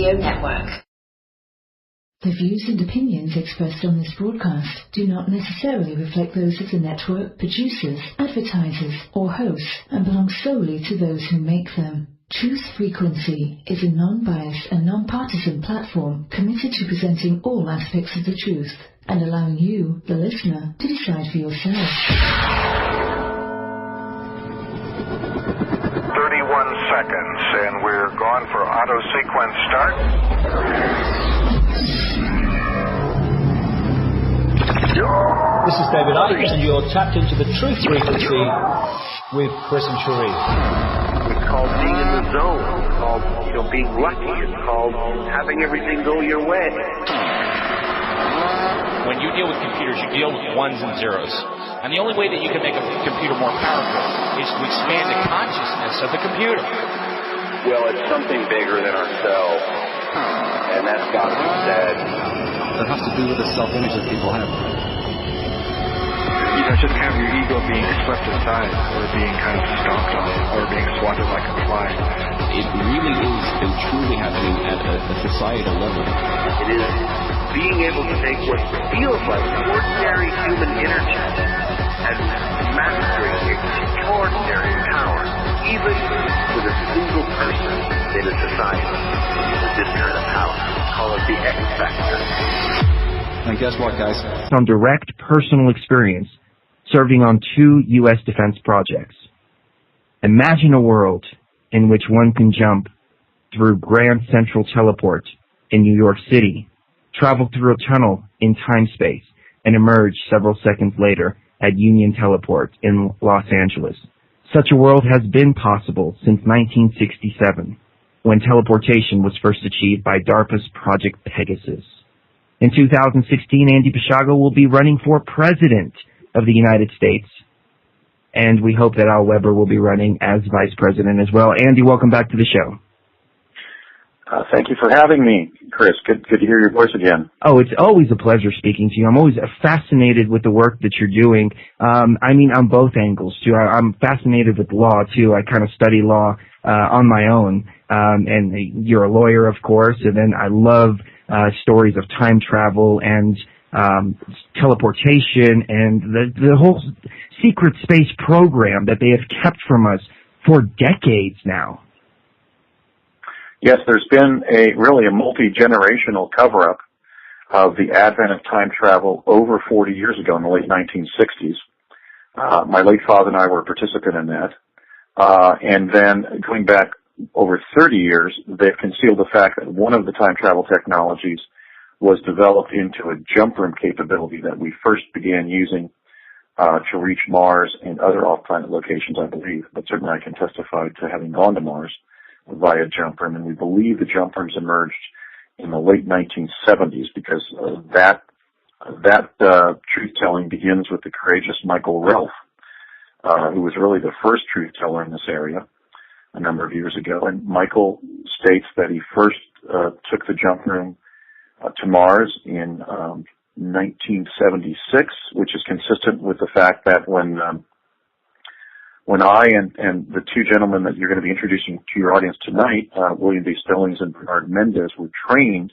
Radio Network. The views and opinions expressed on this broadcast do not necessarily reflect those of the network, producers, advertisers, or hosts, and belong solely to those who make them. Truth Frequency is a non-biased and non-partisan platform committed to presenting all aspects of the truth and allowing you, the listener, to decide for yourself. 31 seconds, and we're gone for auto sequence start. This is David Icke, and you're tapped into the Truth Frequency with Chris and Cherie. It's called being in the zone. It's called, being lucky. It's called having everything go your way. When you deal with computers, you deal with ones and zeros. And the only way that you can make a computer more powerful is to expand the consciousness of the computer. Well, it's something bigger than ourselves. And that's got to be said. That has to do with the self-image that people have. Just have your ego being swept aside, or being kind of stomped on, or being swatted like a fly. It really is and truly happening at a societal level. It is being able to take what feels like ordinary human energy and mastering extraordinary power, even with a single person in a society with this kind of power. Call it the X factor. And guess what, guys? On direct personal experience, serving on 2 U.S. defense projects. Imagine a world in which one can jump through Grand Central Teleport in New York City, travel through a tunnel in time-space, and emerge several seconds later at Union Teleport in Los Angeles. Such a world has been possible since 1967, when teleportation was first achieved by DARPA's Project Pegasus. In 2016, Andy BASIAGO will be running for president of the United States, and we hope that Al Weber will be running as vice president as well. Andy, welcome back to the show. Thank you for having me, Chris. Good to hear your voice again. Oh, it's always a pleasure speaking to you. I'm always fascinated with the work that you're doing. On both angles, too. I'm fascinated with law, too. I kind of study law on my own. And you're a lawyer, of course, and then I love stories of time travel and teleportation and the whole secret space program that they have kept from us for decades now. Yes, there's been really a multi-generational cover-up of the advent of time travel over 40 years ago in the late 1960s. My late father and I were a participant in that. And then going back over 30 years, they've concealed the fact that one of the time travel technologies was developed into a jump room capability that we first began using to reach Mars and other off-planet locations, I believe. But certainly I can testify to having gone to Mars via jump room, and we believe the jump rooms emerged in the late 1970s because that truth-telling begins with the courageous Michael Relf, who was really the first truth-teller in this area a number of years ago. And Michael states that he first took the jump room to Mars in 1976, which is consistent with the fact that when I and the 2 gentlemen that you're going to be introducing to your audience tonight, William B. Stillings and Bernard Mendez, were trained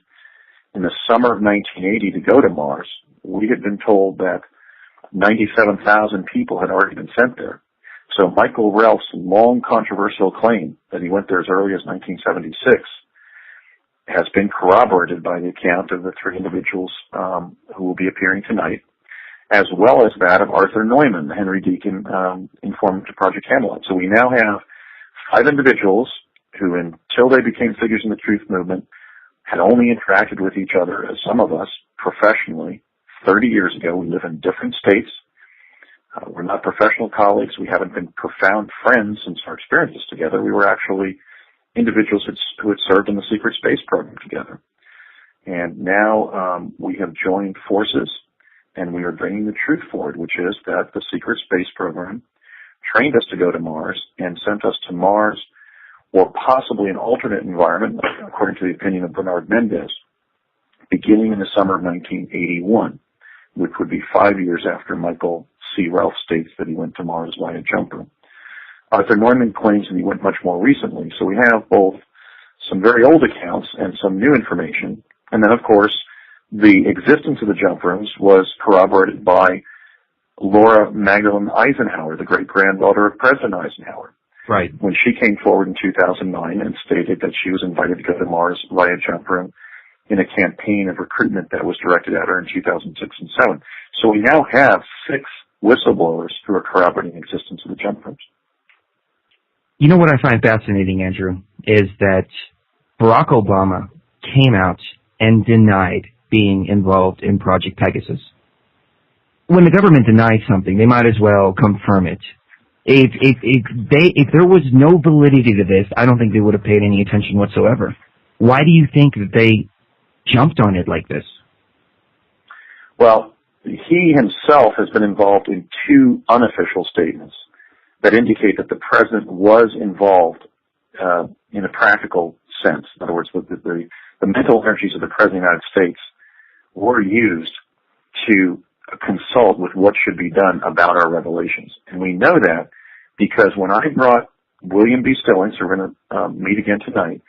in the summer of 1980 to go to Mars, we had been told that 97,000 people had already been sent there. So Michael Relf's long controversial claim that he went there as early as 1976 has been corroborated by the account of the 3 individuals who will be appearing tonight, as well as that of Arthur Neumann, the Henry Deacon informant to Project Camelot. So we now have 5 individuals who, until they became figures in the truth movement, had only interacted with each other, as some of us, professionally, 30 years ago. We live in different states. We're not professional colleagues. We haven't been profound friends since our experiences together. We were actually individuals who had served in the secret space program together. And now we have joined forces, and we are bringing the truth forward, which is that the secret space program trained us to go to Mars and sent us to Mars, or possibly an alternate environment, according to the opinion of Bernard Mendez, beginning in the summer of 1981, which would be 5 years after Michael C. Relf states that he went to Mars via jump room. Arthur Neumann claims that he went much more recently. So we have both some very old accounts and some new information. And then, of course, the existence of the jump rooms was corroborated by Laura Magdalene Eisenhower, the great-granddaughter of President Eisenhower. Right. When she came forward in 2009 and stated that she was invited to go to Mars via jump room in a campaign of recruitment that was directed at her in 2006 and 2007. So we now have 6 whistleblowers who are corroborating the existence of the jump rooms. You know what I find fascinating, Andrew, is that Barack Obama came out and denied being involved in Project Pegasus. When the government denies something, they might as well confirm it. If there was no validity to this, I don't think they would have paid any attention whatsoever. Why do you think that they jumped on it like this? Well, he himself has been involved in 2 unofficial statements that indicate that the president was involved in a practical sense. In other words, the mental energies of the president of the United States were used to consult with what should be done about our revelations. And we know that because when I brought William B. Stillings, who we're going to meet again tonight,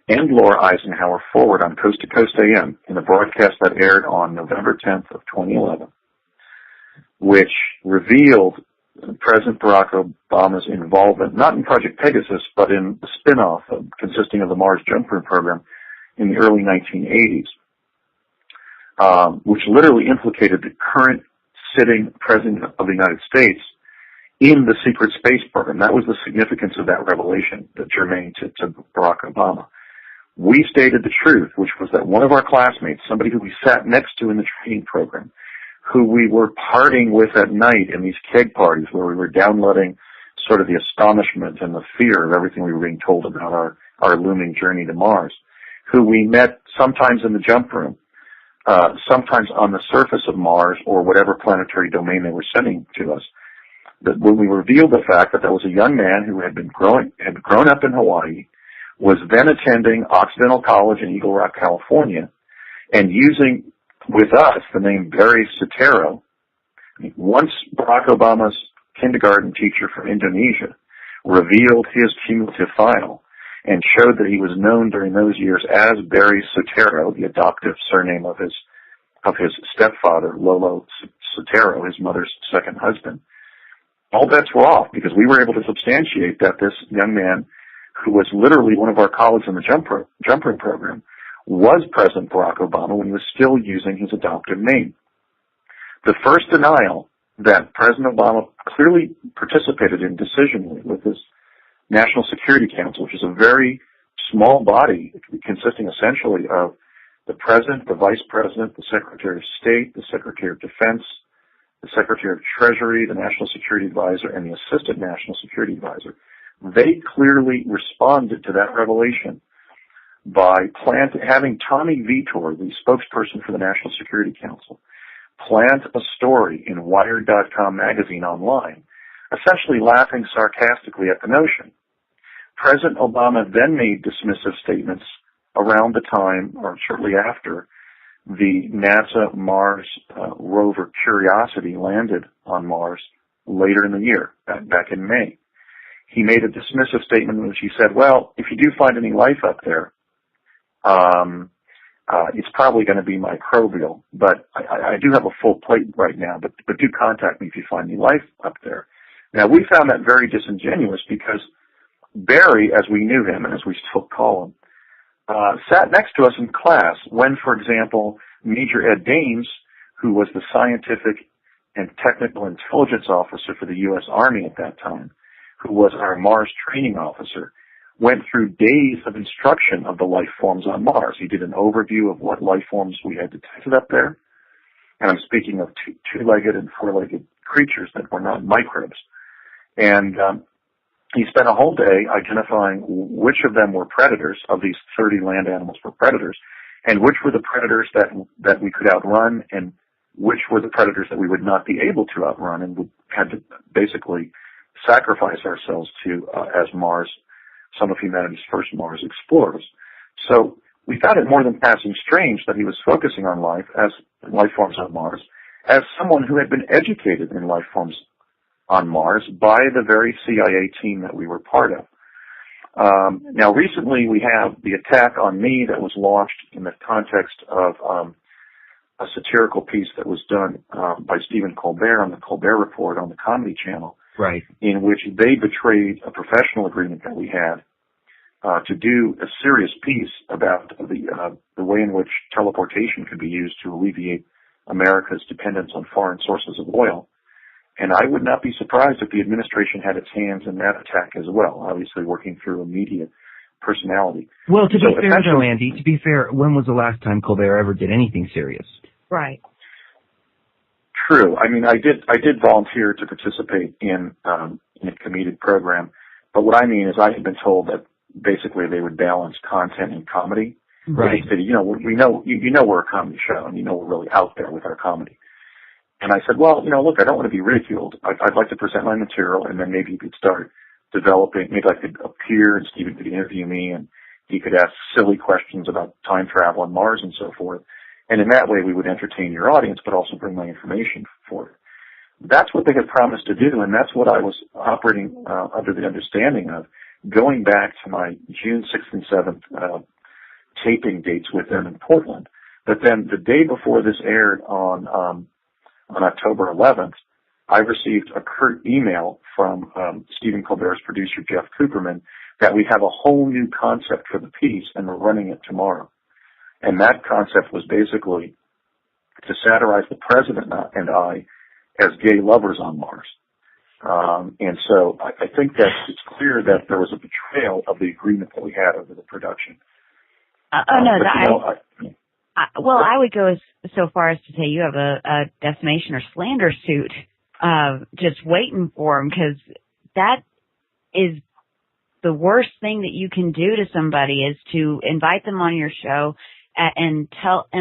and Laura Eisenhower forward on Coast to Coast AM in a broadcast that aired on November 10th of 2011, which revealed President Barack Obama's involvement, not in Project Pegasus, but in the spin-off consisting of the Mars Jump Room program in the early 1980s, which literally implicated the current sitting President of the United States in the secret space program. That was the significance of that revelation, that germane to Barack Obama. We stated the truth, which was that one of our classmates, somebody who we sat next to in the training program, who we were partying with at night in these keg parties where we were downloading sort of the astonishment and the fear of everything we were being told about our looming journey to Mars, who we met sometimes in the jump room, sometimes on the surface of Mars or whatever planetary domain they were sending to us. That when we revealed the fact that there was a young man who had grown up in Hawaii, was then attending Occidental College in Eagle Rock, California, and using with us the name Barry Soetoro. Once Barack Obama's kindergarten teacher from Indonesia revealed his cumulative file and showed that he was known during those years as Barry Soetoro, the adoptive surname of his stepfather, Lolo Soetoro, his mother's second husband, all bets were off because we were able to substantiate that this young man, who was literally one of our colleagues in the jump room program, was President Barack Obama when he was still using his adoptive name. The first denial that President Obama clearly participated in decision with his National Security Council, which is a very small body consisting essentially of the President, the Vice President, the Secretary of State, the Secretary of Defense, the Secretary of Treasury, the National Security Advisor, and the Assistant National Security Advisor. They clearly responded to that revelation by having Tommy Vitor, the spokesperson for the National Security Council, plant a story in Wired.com magazine online, essentially laughing sarcastically at the notion. President Obama then made dismissive statements around the time, or shortly after, the NASA Mars rover Curiosity landed on Mars later in the year, back in May. He made a dismissive statement in which he said, well, if you do find any life up there, it's probably going to be microbial, but I do have a full plate right now, but do contact me if you find any life up there. Now, we found that very disingenuous because Barry, as we knew him and as we still call him, sat next to us in class when, for example, Major Ed Dames, who was the scientific and technical intelligence officer for the U.S. Army at that time, who was our Mars training officer, went through days of instruction of the life forms on Mars. He did an overview of what life forms we had detected up there. And I'm speaking of two-legged and four-legged creatures that were not microbes. And he spent a whole day identifying which of them were predators, of these 30 land animals were predators, and which were the predators that we could outrun and which were the predators that we would not be able to outrun and would had to basically sacrifice ourselves to as Mars, some of humanity's first Mars explorers. So we found it more than passing strange that he was focusing on life forms on Mars as someone who had been educated in life forms on Mars by the very CIA team that we were part of. Now, recently we have the attack on me that was launched in the context of a satirical piece that was done by Stephen Colbert on the Colbert Report on the Comedy Channel, right, in which they betrayed a professional agreement that we had to do a serious piece about the way in which teleportation could be used to alleviate America's dependence on foreign sources of oil. And I would not be surprised if the administration had its hands in that attack as well, obviously working through a media personality. Well, to be fair, though, Andy, to be fair, when was the last time Colbert ever did anything serious? Right. True. I mean, I did volunteer to participate in a comedic program, but what I mean is I had been told that basically they would balance content and comedy. Right. They said, we know, you know we're a comedy show, and we're really out there with our comedy. And I said, well, look, I don't want to be ridiculed. I'd like to present my material, and then maybe you could start developing. Maybe I could appear, and Stephen could interview me, and he could ask silly questions about time travel on Mars and so forth. And in that way, we would entertain your audience, but also bring my information forward. That's what they had promised to do, and that's what I was operating under the understanding of, going back to my June 6th and 7th taping dates with them in Portland. But then the day before this aired on October 11th, I received a curt email from Stephen Colbert's producer, Jeff Cooperman, that we have a whole new concept for the piece and we're running it tomorrow. And that concept was basically to satirize the president and I as gay lovers on Mars. And so I think that it's clear that there was a betrayal of the agreement that we had over the production. Well, I would go so far as to say you have a defamation or slander suit just waiting for him, because that is the worst thing that you can do to somebody, is to invite them on your show and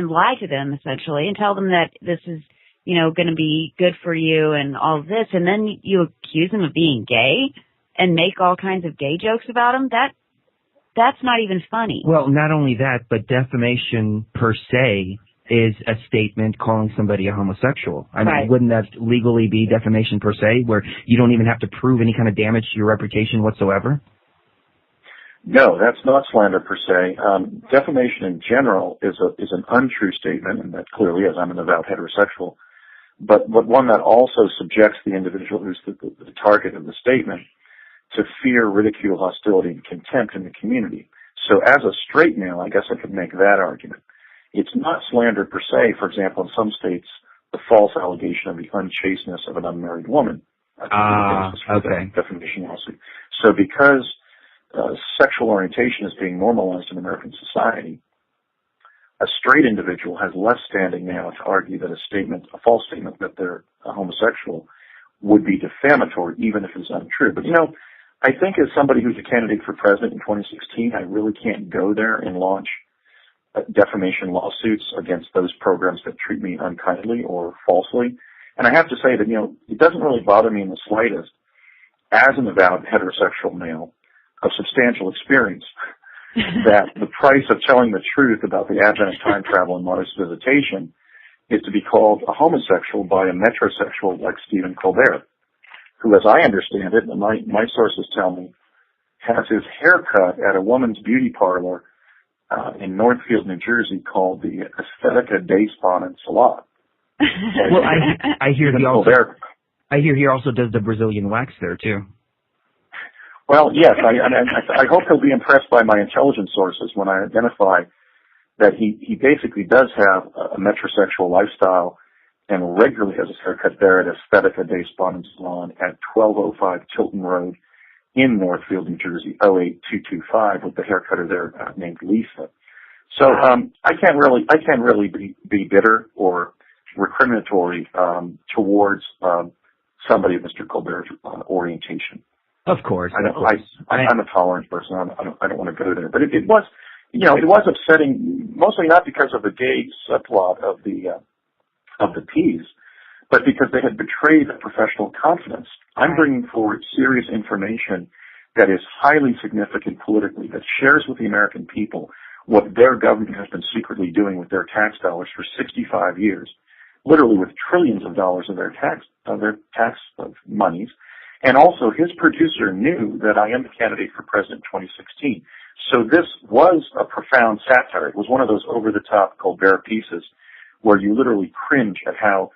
lie to them essentially and tell them that this is, going to be good for you and all of this, and then you accuse them of being gay and make all kinds of gay jokes about them. That's not even funny. Well, not only that, but defamation per se is a statement calling somebody a homosexual. I mean, wouldn't that legally be defamation per se, where you don't even have to prove any kind of damage to your reputation whatsoever? No, that's not slander per se. Defamation in general is an untrue statement, and that clearly is. I'm an avowed heterosexual. But one that also subjects the individual who's the target of the statement to fear, ridicule, hostility, and contempt in the community. So as a straight male, I guess I could make that argument. It's not slander per se. For example, in some states, the false allegation of the unchasteness of an unmarried woman. Okay. Defamation lawsuit. So because sexual orientation is being normalized in American society, a straight individual has less standing now to argue that a false statement that they're a homosexual would be defamatory, even if it's untrue. But, I think as somebody who's a candidate for president in 2016, I really can't go there and launch defamation lawsuits against those programs that treat me unkindly or falsely. And I have to say that, it doesn't really bother me in the slightest, as an avowed heterosexual male of substantial experience, that the price of telling the truth about the advent of time travel and Mars visitation is to be called a homosexual by a metrosexual like Stephen Colbert, who, as I understand it, and my sources tell me, has his hair cut at a woman's beauty parlor in Northfield, New Jersey, called the Aesthetica Day Spa and Salon. Well, I hear he also does the Brazilian wax there too. Well, yes, I hope he'll be impressed by my intelligence sources when I identify that he basically does have a metrosexual lifestyle and regularly has his haircut there at Aesthetica Day Spa and Salon at 1205 Tilton Road in Northfield, New Jersey, 08225, with the haircutter there named Lisa. So I can't really be bitter or recriminatory towards somebody of Mr. Colbert's orientation. Of course. I'm a tolerant person. I don't want to go there. But it was, it was upsetting, mostly not because of the gay subplot of the piece, but because they had betrayed the professional confidence. I'm bringing forward serious information that is highly significant politically, that shares with the American people what their government has been secretly doing with their tax dollars for 65 years, literally with trillions of dollars of their tax monies. And also, his producer knew that I am the candidate for president in 2016. So this was a profound satire. It was one of those over-the-top Colbert pieces where you literally cringe at how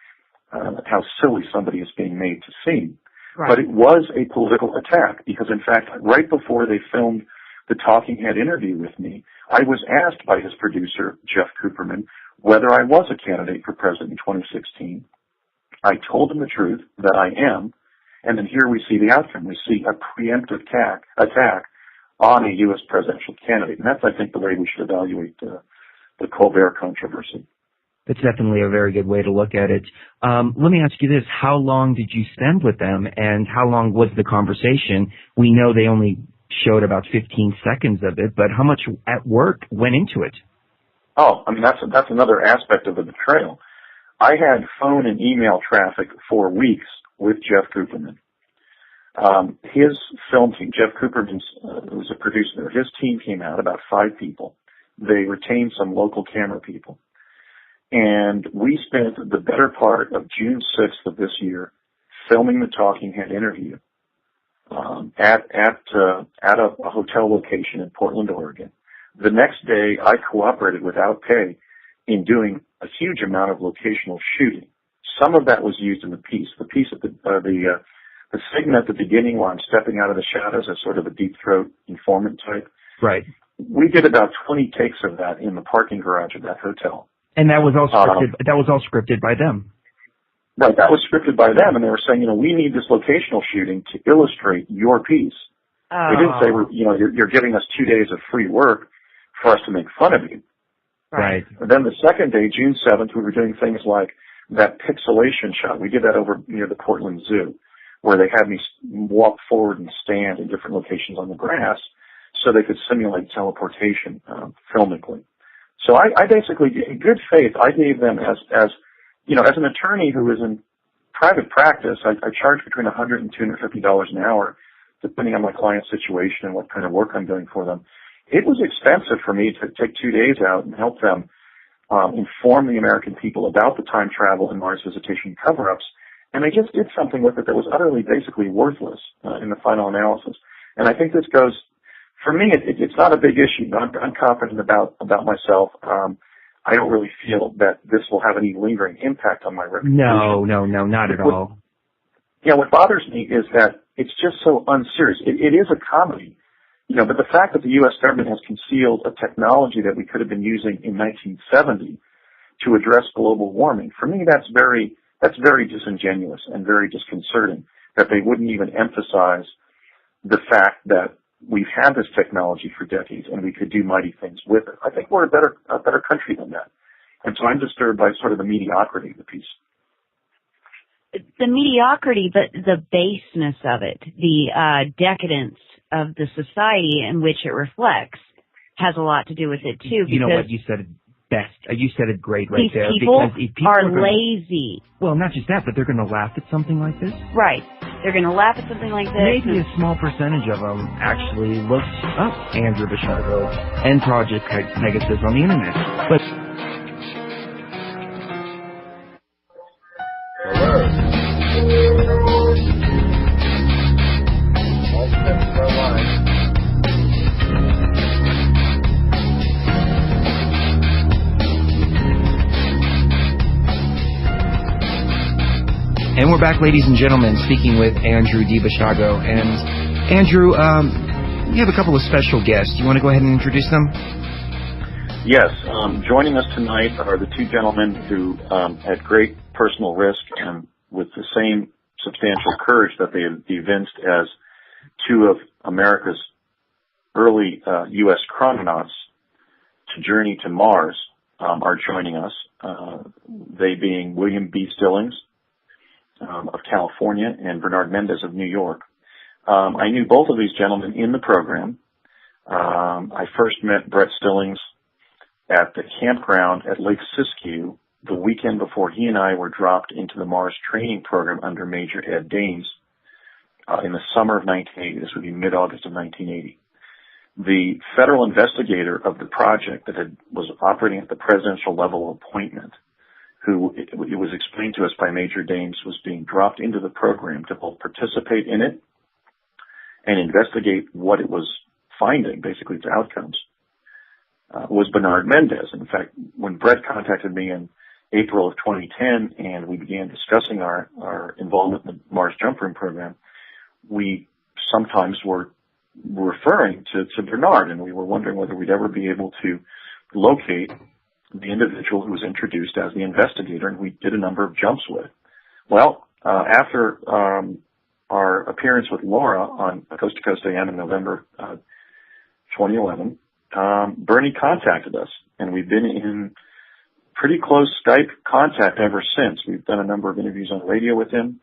silly somebody is being made to seem. Right. But it was a political attack because, in fact, right before they filmed the talking head interview with me, I was asked by his producer, Jeff Cooperman, whether I was a candidate for president in 2016. I told him the truth, that I am, and then here we see the outcome. We see a preemptive attack on a U.S. presidential candidate. And that's, I think, the way we should evaluate the Colbert controversy. It's definitely a very good way to look at it. Let me ask you this. How long did you spend with them, and how long was the conversation? We know they only showed about 15 seconds of it, but how much at work went into it? Oh, I mean, that's another aspect of the betrayal. I had phone and email traffic for weeks with Jeff Cooperman. His film team, Jeff Cooperman was a producer. His team came out, about 5 people. They retained some local camera people. And we spent the better part of June 6th of this year filming the talking head interview at a hotel location in Portland, Oregon. The next day, I cooperated without pay in doing a huge amount of locational shooting. Some of that was used in the piece. The piece at the segment at the beginning where I'm stepping out of the shadows as sort of a deep throat informant type. Right. We did about 20 takes of that in the parking garage of that hotel. And that was all scripted. That was all scripted by them. Right, that was scripted by them, and they were saying, we need this locational shooting to illustrate your piece. Oh. They didn't say, you're giving us 2 days of free work for us to make fun of you. Right. And then the second day, June 7th, we were doing things like that pixelation shot. We did that over near the Portland Zoo, where they had me walk forward and stand in different locations on the grass so they could simulate teleportation filmically. So I basically, in good faith, I gave them as an attorney who is in private practice, I charge between $100 and $250 an hour, depending on my client's situation and what kind of work I'm doing for them. It was expensive for me to take 2 days out and help them inform the American people about the time travel and Mars visitation cover-ups, and they just did something with it that was utterly, basically worthless in the final analysis. And I think this goes, for me, it's not a big issue. I'm confident about myself. I don't really feel that this will have any lingering impact on my reputation. No, not at all. Yeah, what bothers me is that it's just so unserious. It is a comedy, but the fact that the U.S. government has concealed a technology that we could have been using in 1970 to address global warming, for me, that's very disingenuous and very disconcerting, that they wouldn't even emphasize the fact that we've had this technology for decades and we could do mighty things with it. I think we're a better country than that. And so I'm disturbed by sort of the mediocrity of the piece. The mediocrity, but the baseness of it, the decadence of the society in which it reflects has a lot to do with it too. You know what, you said it best. You said it great right there. These people are gonna, lazy. Well, not just that, but they're going to laugh at something like this. Right. They're going to laugh at something like this. Maybe a small percentage of them actually looked up Andrew BASIAGO and Project Pegasus on the internet. But And we're back, ladies and gentlemen, speaking with Andrew BASIAGO. And Andrew, we have a couple of special guests. Do you want to go ahead and introduce them? Yes. Joining us tonight are the two gentlemen who, at great personal risk and with the same substantial courage that they evinced as two of America's early U.S. chrononauts to journey to Mars, are joining us. They being William B. Stillings of California and Bernard Mendez of New York. I knew both of these gentlemen in the program. I first met Brett Stillings at the campground at Lake Siskiyou the weekend before he and I were dropped into the Mars training program under Major Ed Daines in the summer of 1980. This would be mid-August of 1980. The federal investigator of the project that was operating at the presidential level appointment, who it was explained to us by Major Dames was being dropped into the program to both participate in it and investigate what it was finding, basically its outcomes, was Bernard Mendez. In fact, when Brett contacted me in April of 2010 and we began discussing our involvement in the Mars Jump Room program, we sometimes were referring to Bernard, and we were wondering whether we'd ever be able to locate the individual who was introduced as the investigator and we did a number of jumps with. Well, after our appearance with Laura on Coast to Coast AM in November 2011, Bernie contacted us, and we've been in pretty close Skype contact ever since. We've done a number of interviews on radio with him,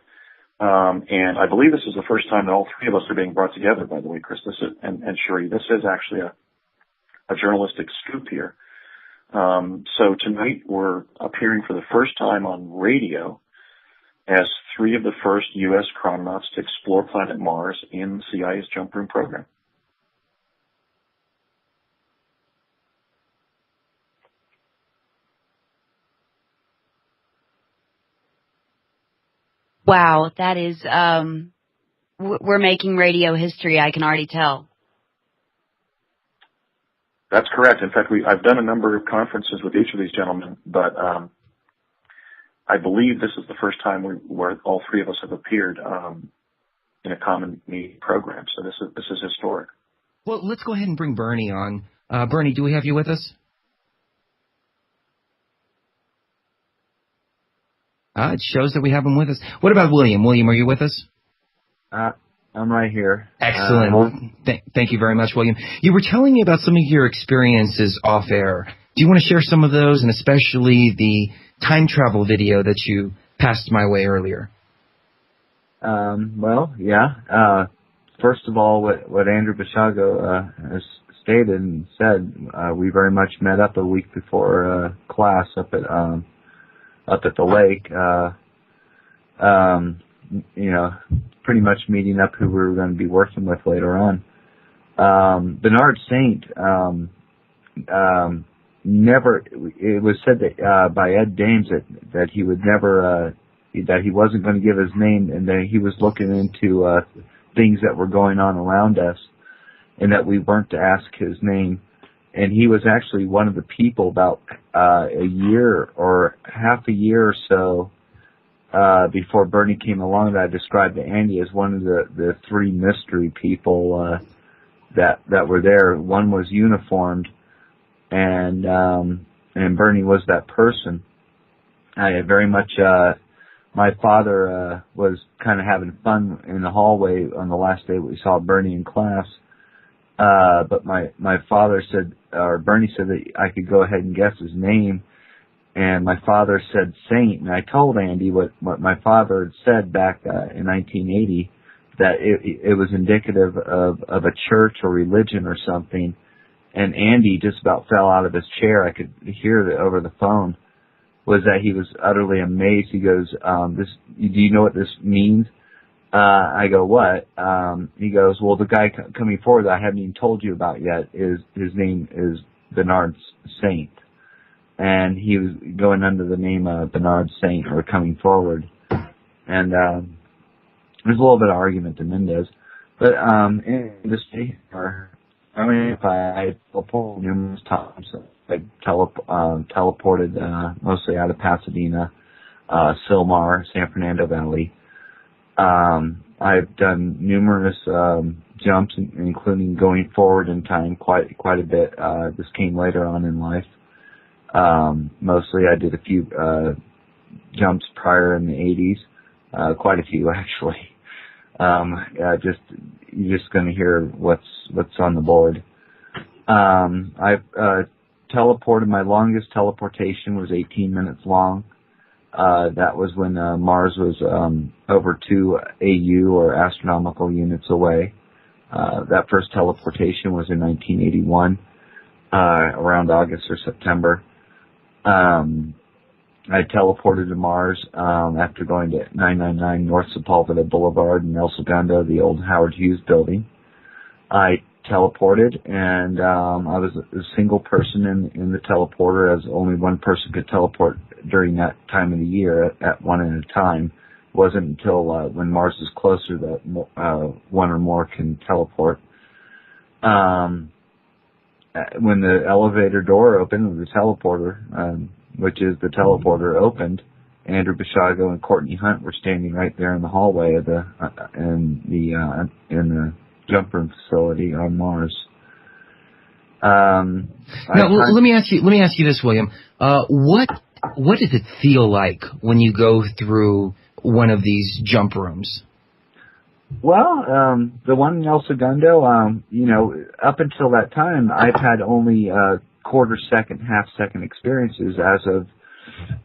and I believe this is the first time that all three of us are being brought together, by the way, Chris and Sheree. This is actually a journalistic scoop here. So tonight we're appearing for the first time on radio as three of the first U.S. chrononauts to explore planet Mars in the CIA's Jump Room program. Wow, that is, we're making radio history, I can already tell. That's correct. In fact, I've done a number of conferences with each of these gentlemen, but I believe this is the first time where all three of us have appeared in a common media program. So this is historic. Well, let's go ahead and bring Bernie on. Bernie, do we have you with us? It shows that we have him with us. What about William? William, are you with us? I'm right here. Excellent. Thank you very much, William. You were telling me about some of your experiences off air. Do you want to share some of those, and especially the time travel video that you passed my way earlier? Well, yeah. First of all, what Andrew BASIAGO has stated and said, we very much met up a week before class up at the lake. You know, pretty much meeting up who we were going to be working with later on. Bernard Saint, never, it was said that, by Ed Dames that he would never, that he wasn't going to give his name, and that he was looking into, things that were going on around us, and that we weren't to ask his name. And he was actually one of the people about, a year or half a year or so, before Bernie came along, that I described to Andy as one of the three mystery people that were there. One was uniformed, and Bernie was that person. I had very much. My father was kind of having fun in the hallway on the last day we saw Bernie in class. But my father said, or Bernie said that I could go ahead and guess his name. And my father said Saint, and I told Andy what my father had said back in 1980, that it was indicative of a church or religion or something. And Andy just about fell out of his chair. I could hear it over the phone. Was that he was utterly amazed. He goes, do you know what this means? I go, what? He goes, well, the guy coming forward that I haven't even told you about yet his name is Bernard Saint. And he was going under the name of Bernard Saint, or coming forward. And there's a little bit of argument to Mendez. But in industry, if I teleported numerous times. I teleported mostly out of Pasadena, Silmar, San Fernando Valley. I've done numerous jumps, including going forward in time quite a bit. This came later on in life. Mostly I did a few jumps prior in the 80s, quite a few actually. You're just going to hear what's on the board. I've teleported. My longest teleportation was 18 minutes long. That was when Mars was over 2 AU, or astronomical units, away. That first teleportation was in 1981, around August or September. I teleported to Mars after going to 999 North Sepulveda Boulevard in El Segundo, the old Howard Hughes building. I teleported, and I was a single person in the teleporter, as only one person could teleport during that time of the year at one at a time. It wasn't until when Mars is closer that one or more can teleport. When the elevator door opened, the teleporter, which is the teleporter, opened, Andrew BASIAGO and Courtney Hunt were standing right there in the hallway of in the jump room facility on Mars. Now, let me ask you this, William. What does it feel like when you go through one of these jump rooms? Well, the one in El Segundo, up until that time, I've had only quarter second, half second experiences as of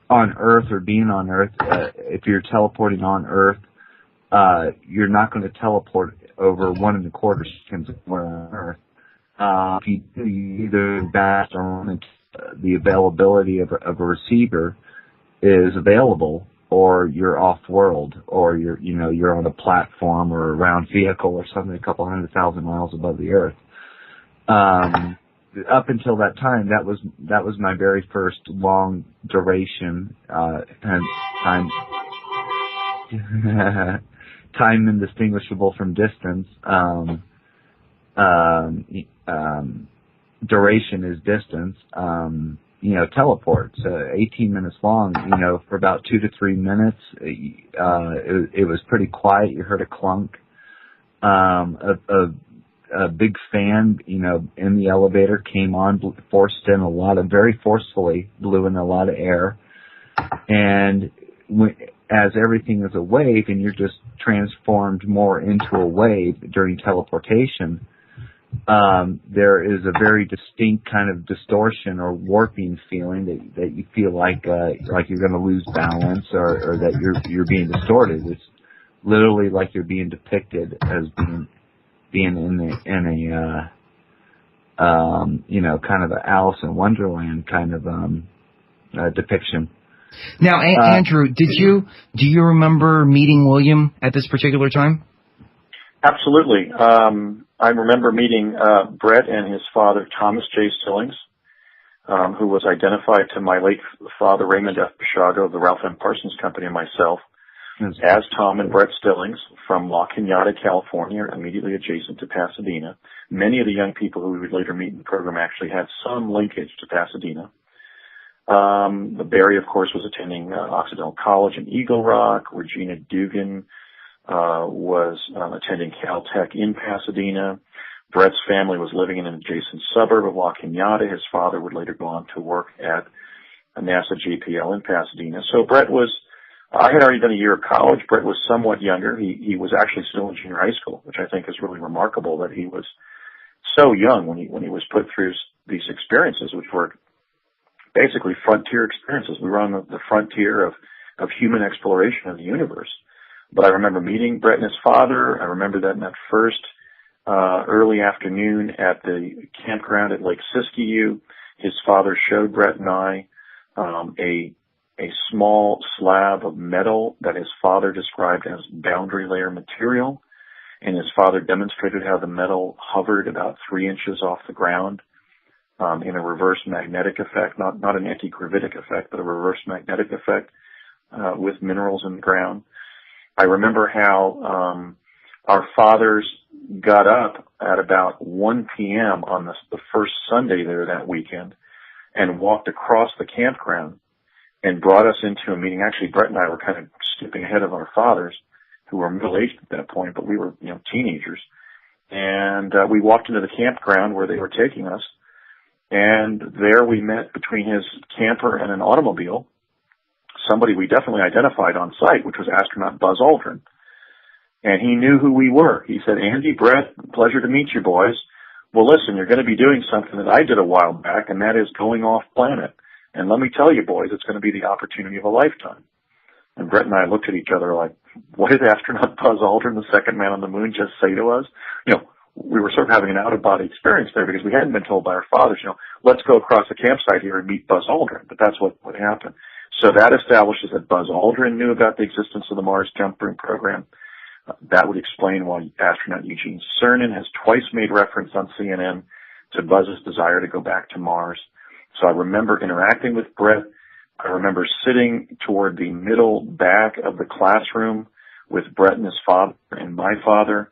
on Earth or being on Earth. If you're teleporting on Earth, you're not going to teleport over 1.25 seconds somewhere on Earth. If you do, you either fast or the availability of a receiver is available, or you're off-world, or you're on a platform or a round vehicle or something a couple 100,000 miles above the Earth. Up until that time, that was my very first long duration and time indistinguishable from distance. Duration is distance. Teleports, 18 minutes long, for about 2 to 3 minutes. It was pretty quiet. You heard a clunk. A big fan, in the elevator came on, very forcefully blew in a lot of air. And as everything is a wave and you're just transformed more into a wave during teleportation, there is a very distinct kind of distortion or warping feeling that you feel like you're going to lose balance or that you're being distorted. It's literally like you're being depicted as being in a kind of a Alice in Wonderland kind of depiction. Now, Andrew, do you remember meeting William at this particular time? Absolutely. I remember meeting Brett and his father, Thomas J. Sillings, who was identified to my late father, Raymond F. BASIAGO of the Ralph M. Parsons Company, and myself, as Tom and Brett Stillings from La Cañada, California, immediately adjacent to Pasadena. Many of the young people who we would later meet in the program actually had some linkage to Pasadena. Barry, of course, was attending Occidental College in Eagle Rock. Regina Dugan was attending Caltech in Pasadena. Brett's family was living in an adjacent suburb of La Cañada. His father would later go on to work at NASA JPL in Pasadena. So I had already done a year of college. Brett was somewhat younger. He was actually still in junior high school, which I think is really remarkable that he was so young when he was put through these experiences, which were basically frontier experiences. We were on the frontier of human exploration of the universe. But I remember meeting Brett and his father. I remember that in that first early afternoon at the campground at Lake Siskiyou, his father showed Brett and I a small slab of metal that his father described as boundary layer material. And his father demonstrated how the metal hovered about 3 inches off the ground in a reverse magnetic effect, not an anti-gravitic effect, but a reverse magnetic effect with minerals in the ground. I remember how our fathers got up at about 1 p.m. on the first Sunday there that weekend and walked across the campground and brought us into a meeting. Actually, Brett and I were kind of skipping ahead of our fathers, who were middle-aged at that point, but we were, teenagers. And we walked into the campground where they were taking us, and there we met between his camper and an automobile somebody we definitely identified on site, which was astronaut Buzz Aldrin. And he knew who we were. He said, "Andy, Brett, pleasure to meet you boys. Well, listen, you're going to be doing something that I did a while back, and that is going off planet. And let me tell you, boys, it's going to be the opportunity of a lifetime." And Brett and I looked at each other like, what did astronaut Buzz Aldrin, the second man on the moon, just say to us? We were sort of having an out-of-body experience there because we hadn't been told by our fathers, let's go across the campsite here and meet Buzz Aldrin. But that's what happened. So that establishes that Buzz Aldrin knew about the existence of the Mars Jump Room program. That would explain why astronaut Eugene Cernan has twice made reference on CNN to Buzz's desire to go back to Mars. So I remember interacting with Brett. I remember sitting toward the middle back of the classroom with Brett and his father and my father.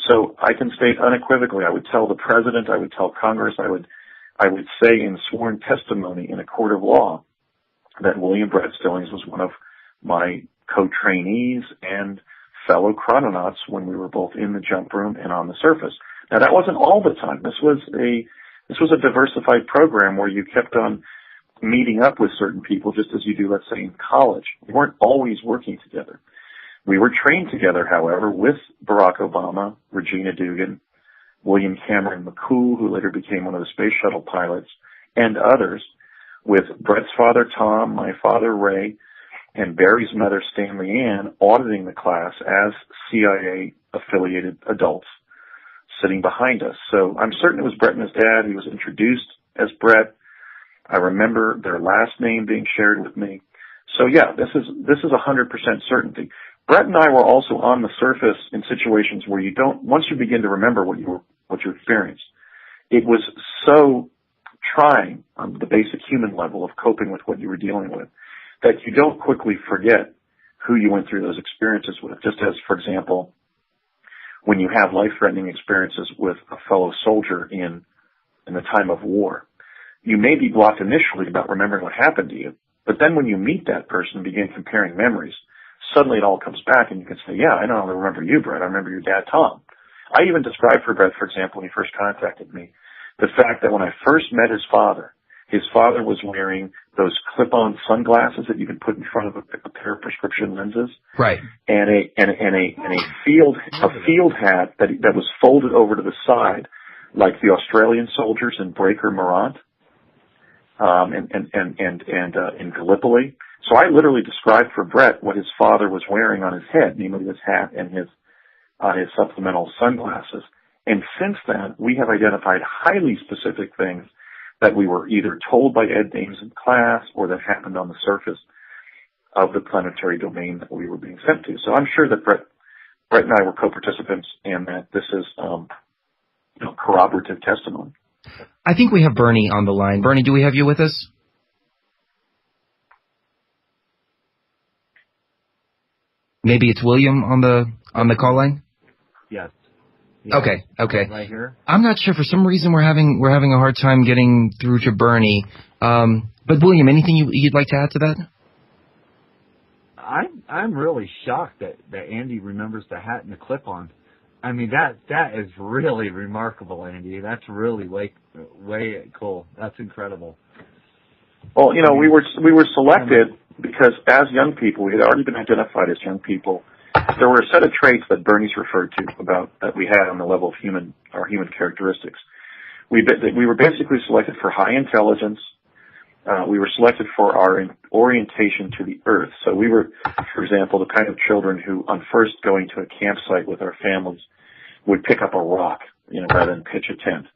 So I can state unequivocally, I would tell the president, I would tell Congress, I would say in sworn testimony in a court of law that William Brett Stillings was one of my co-trainees and fellow chrononauts when we were both in the jump room and on the surface. Now that wasn't all the time. This was a diversified program where you kept on meeting up with certain people just as you do, let's say, in college. We weren't always working together. We were trained together, however, with Barack Obama, Regina Dugan, William Cameron McCool, who later became one of the space shuttle pilots, and others, with Brett's father, Tom, my father, Ray, and Barry's mother, Stanley Ann, auditing the class as CIA-affiliated adults sitting behind us. So I'm certain it was Brett and his dad. He was introduced as Brett. I remember their last name being shared with me. So yeah, this is 100% certainty. Brett and I were also on the surface in situations where you don't, once you begin to remember what you experienced, it was so trying on the basic human level of coping with what you were dealing with that you don't quickly forget who you went through those experiences with. Just as, for example, when you have life-threatening experiences with a fellow soldier in the time of war, you may be blocked initially about remembering what happened to you, but then when you meet that person and begin comparing memories, suddenly it all comes back and you can say, yeah, I don't only remember you, Brett, I remember your dad, Tom. I even described for Brett, for example, when he first contacted me, the fact that when I first met his father was wearing those clip-on sunglasses that you can put in front of a pair of prescription lenses. Right. And a field hat that was folded over to the side like the Australian soldiers in Breaker Morant. In Gallipoli. So I literally described for Brett what his father was wearing on his head, namely his hat and his supplemental sunglasses. And since then, we have identified highly specific things that we were either told by Ed Dames in class or that happened on the surface of the planetary domain that we were being sent to. So I'm sure that Brett and I were co-participants and that this is corroborative testimony. I think we have Bernie on the line. Bernie, do we have you with us? Maybe it's William on the call line? Yes. Okay. Right here. I'm not sure. For some reason, we're having a hard time getting through to Bernie. But William, anything you'd like to add to that? I'm really shocked that Andy remembers the hat and the clip-on. I mean, that is really remarkable, Andy. That's really way cool. That's incredible. Well, we were selected because as young people, we had already been identified as young people. There were a set of traits that Bernie's referred to about that we had on the level of our human characteristics. We were basically selected for high intelligence. We were selected for our orientation to the earth. So we were, for example, the kind of children who, on first going to a campsite with our families, would pick up a rock, rather than pitch a tent.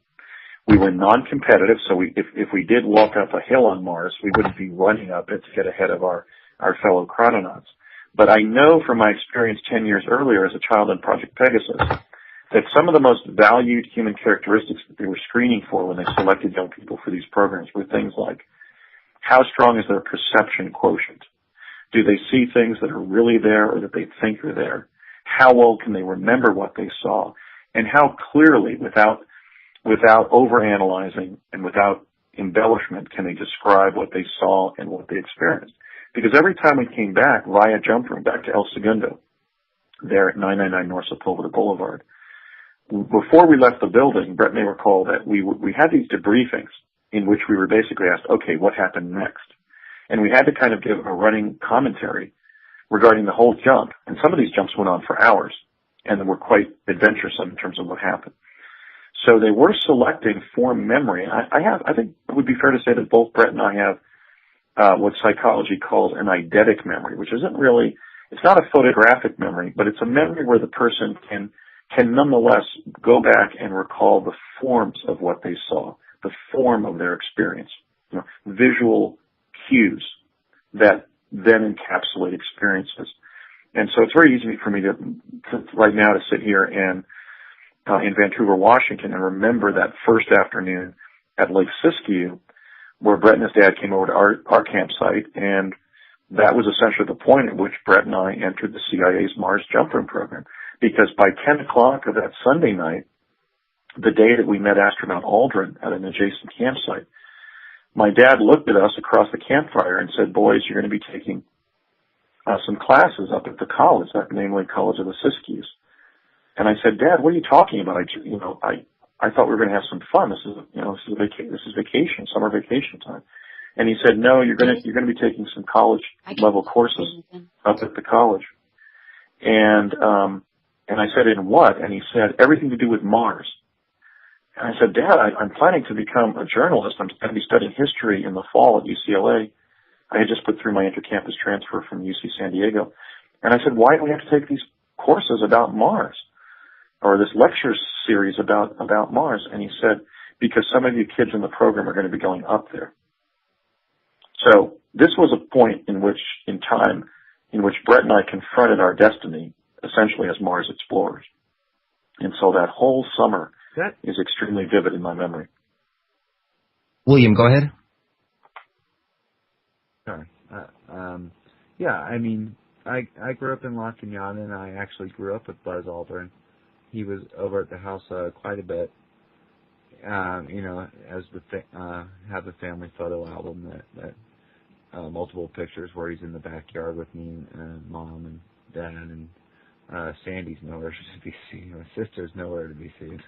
We were non-competitive, so if we did walk up a hill on Mars, we wouldn't be running up it to get ahead of our fellow chrononauts. But I know from my experience 10 years earlier as a child on Project Pegasus that some of the most valued human characteristics that they were screening for when they selected young people for these programs were things like, how strong is their perception quotient? Do they see things that are really there or that they think are there? How well can they remember what they saw? And how clearly, without overanalyzing and without embellishment, can they describe what they saw and what they experienced? Because every time we came back via jump room back to El Segundo, there at 999 North Sepulveda Boulevard, before we left the building, Brett may recall that we had these debriefings in which we were basically asked, okay, what happened next? And we had to kind of give a running commentary regarding the whole jump. And some of these jumps went on for hours and they were quite adventuresome in terms of what happened. So they were selecting for memory. I think it would be fair to say that both Brett and I have what psychology calls an eidetic memory, which isn't really, it's not a photographic memory, but it's a memory where the person can nonetheless go back and recall the forms of what they saw, the form of their experience, visual cues that then encapsulate experiences. And so it's very easy for me to right now to sit here and in Vancouver, Washington, and remember that first afternoon at Lake Siskiyou, where Brett and his dad came over to our campsite, and that was essentially the point at which Brett and I entered the CIA's Mars Jump Room program. Because by 10 o'clock of that Sunday night, the day that we met astronaut Aldrin at an adjacent campsite, my dad looked at us across the campfire and said, "Boys, you're going to be taking some classes up at the college, namely College of the Siskiyous." And I said, "Dad, what are you talking about? I thought we were going to have some fun. This is vacation, summer vacation time." And he said, "No, you're going to be taking some college level courses up at the college." And I said, "In what?" And he said, "Everything to do with Mars." And I said, "Dad, I'm planning to become a journalist. I'm going to be studying history in the fall at UCLA. I had just put through my intercampus transfer from UC San Diego." And I said, "Why do we have to take these courses about Mars, or this lecture series about Mars?" And he said, "Because some of you kids in the program are going to be going up there." So this was a point in time in which Brett and I confronted our destiny, essentially as Mars explorers. And so that whole summer is extremely vivid in my memory. William, go ahead. Sorry. Yeah, I mean, I grew up in La Cañada, and I actually grew up with Buzz Aldrin. He was over at the house quite a bit. As have a family photo album that multiple pictures where he's in the backyard with me and Mom and Dad, and Sandy's nowhere to be seen. My sister's nowhere to be seen.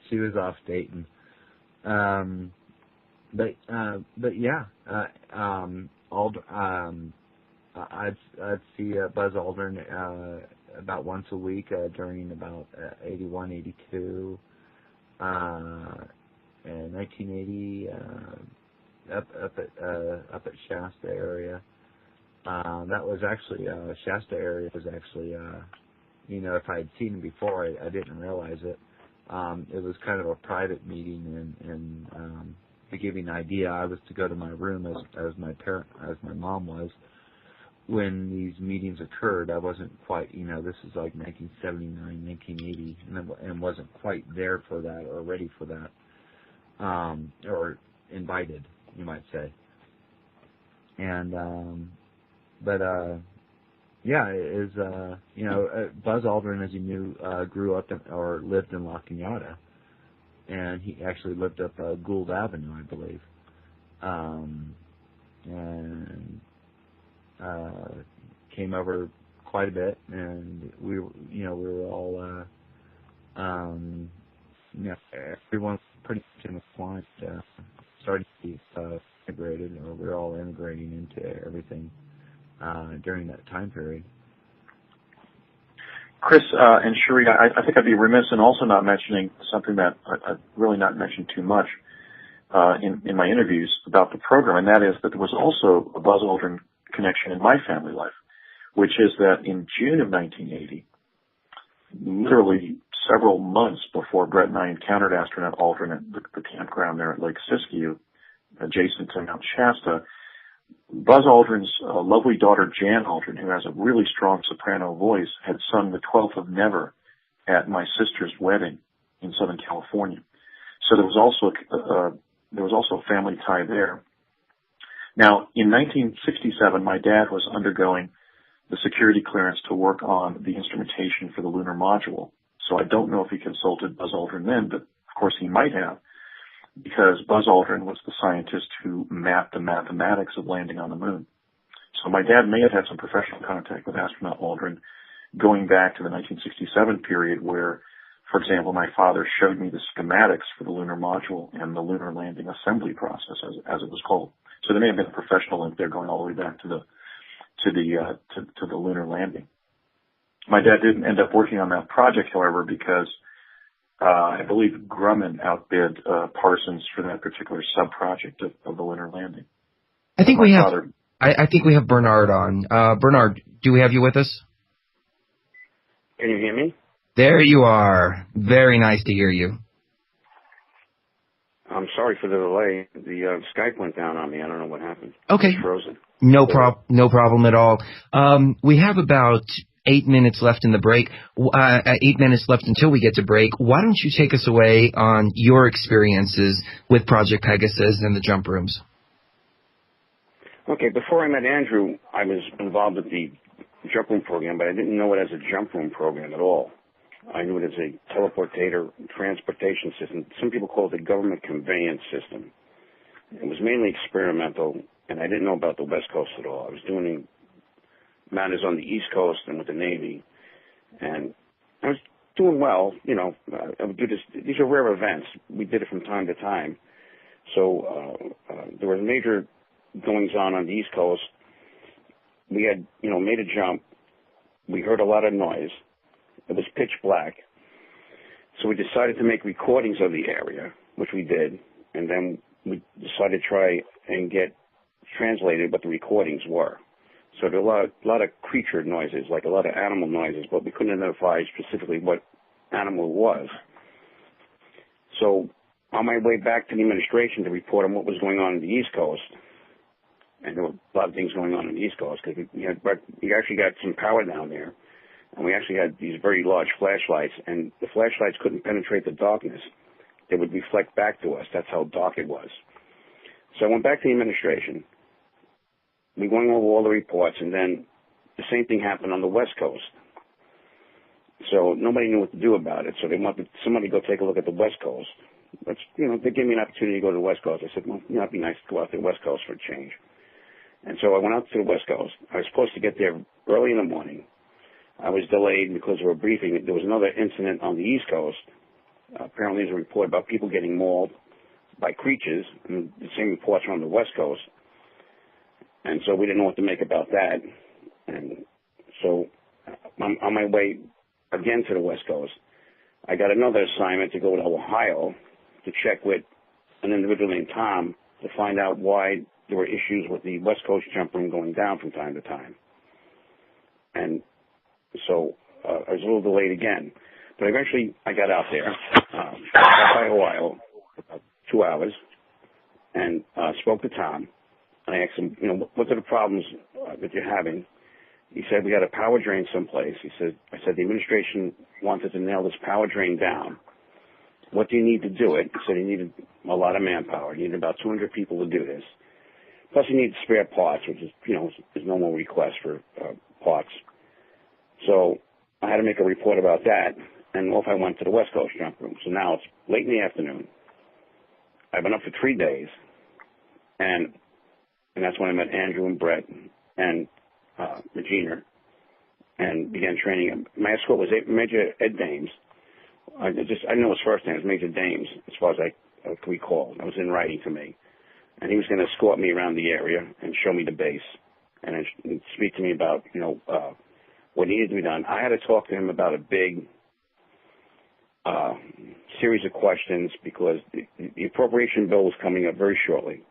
She was off dating. But yeah, I'd see Buzz Aldrin about once a week during about 81, 82, and 1980 up at Shasta area. That was actually Shasta area was actually if I had seen him before, I didn't realize it. It was kind of a private meeting, and to give you an idea, I was to go to my room as my mom was. When these meetings occurred, I wasn't quite, this is like 1979, 1980, and wasn't quite there for that or ready for that, or invited, you might say. And, yeah, it is, Buzz Aldrin, as you knew, grew up or lived in La Cañada, and he actually lived up Gould Avenue, I believe. And came over quite a bit, and we were all, everyone pretty much in the flight, starting to be integrated, or we were all integrating into everything during that time period. Chris and Cherie, I think I'd be remiss in also not mentioning something that I've really not mentioned too much in my interviews about the program, and that is that there was also a Buzz Aldrin connection in my family life, which is that in June of 1980, literally several months before Brett and I encountered astronaut Aldrin at the campground there at Lake Siskiyou, adjacent to Mount Shasta, Buzz Aldrin's lovely daughter Jan Aldrin, who has a really strong soprano voice, had sung The 12th of Never at my sister's wedding in Southern California. So there was also a family tie there. Now, in 1967, my dad was undergoing the security clearance to work on the instrumentation for the lunar module. So I don't know if he consulted Buzz Aldrin then, but of course he might have, because Buzz Aldrin was the scientist who mapped the mathematics of landing on the moon. So my dad may have had some professional contact with astronaut Aldrin going back to the 1967 period where, for example, my father showed me the schematics for the lunar module and the lunar landing assembly process, as it was called. So there may have been a professional link there going all the way back to the lunar landing. My dad didn't end up working on that project, however, because I believe Grumman outbid Parsons for that particular sub-project of the lunar landing. I think we have Bernard on. Bernard, do we have you with us? Can you hear me? There you are. Very nice to hear you. I'm sorry for the delay. The Skype went down on me. I don't know what happened. Okay. It's frozen. No problem at all. We have about 8 minutes left in the break. 8 minutes left until we get to break. Why don't you take us away on your experiences with Project Pegasus and the jump rooms? Okay, before I met Andrew, I was involved with the jump room program, but I didn't know it as a jump room program at all. I knew it as a transportation system. Some people call it the government conveyance system. It was mainly experimental, and I didn't know about the West Coast at all. I was doing matters on the East Coast and with the Navy, and I was doing well. You know, I would do this. These are rare events. We did it from time to time. So there were major goings-on the East Coast. We had, made a jump. We heard a lot of noise. It was pitch black. So we decided to make recordings of the area, which we did, and then we decided to try and get translated what the recordings were. So there were a lot of creature noises, like a lot of animal noises, but we couldn't identify specifically what animal it was. So on my way back to the administration to report on what was going on the East Coast, and there were a lot of things going on the East Coast, because we actually got some power down there, and we actually had these very large flashlights, and the flashlights couldn't penetrate the darkness. They would reflect back to us. That's how dark it was. So I went back to the administration. We went over all the reports, and then the same thing happened on the West Coast. So nobody knew what to do about it, so they wanted somebody to go take a look at the West Coast. But, they gave me an opportunity to go to the West Coast. I said, well, it'd be nice to go out to the West Coast for a change. And so I went out to the West Coast. I was supposed to get there early in the morning. I was delayed because of a briefing. There was another incident on the East Coast. Apparently there's a report about people getting mauled by creatures, and the same reports are on the West Coast. And so we didn't know what to make about that. And so on my way again to the West Coast, I got another assignment to go to Ohio to check with an individual named Tom to find out why there were issues with the West Coast jump room going down from time to time. And so I was a little delayed again. But eventually I got out there, got by Ohio, about 2 hours, and spoke to Tom. And I asked him, what are the problems that you're having? He said, we got a power drain someplace. I said, the administration wanted to nail this power drain down. What do you need to do it? He said he needed a lot of manpower. He needed about 200 people to do this. Plus he needed spare parts, which is, his normal request for parts. So I had to make a report about that, and off I went to the West Coast jump room. So now it's late in the afternoon. I've been up for 3 days, and that's when I met Andrew and Brett and Regina and began training. My escort was Major Ed Dames. I didn't know his first name. It was Major Dames, as far as I can recall. That was in writing to me. And he was going to escort me around the area and show me the base and speak to me about, what needed to be done. I had to talk to him about a big series of questions because the appropriation bill was coming up very shortly.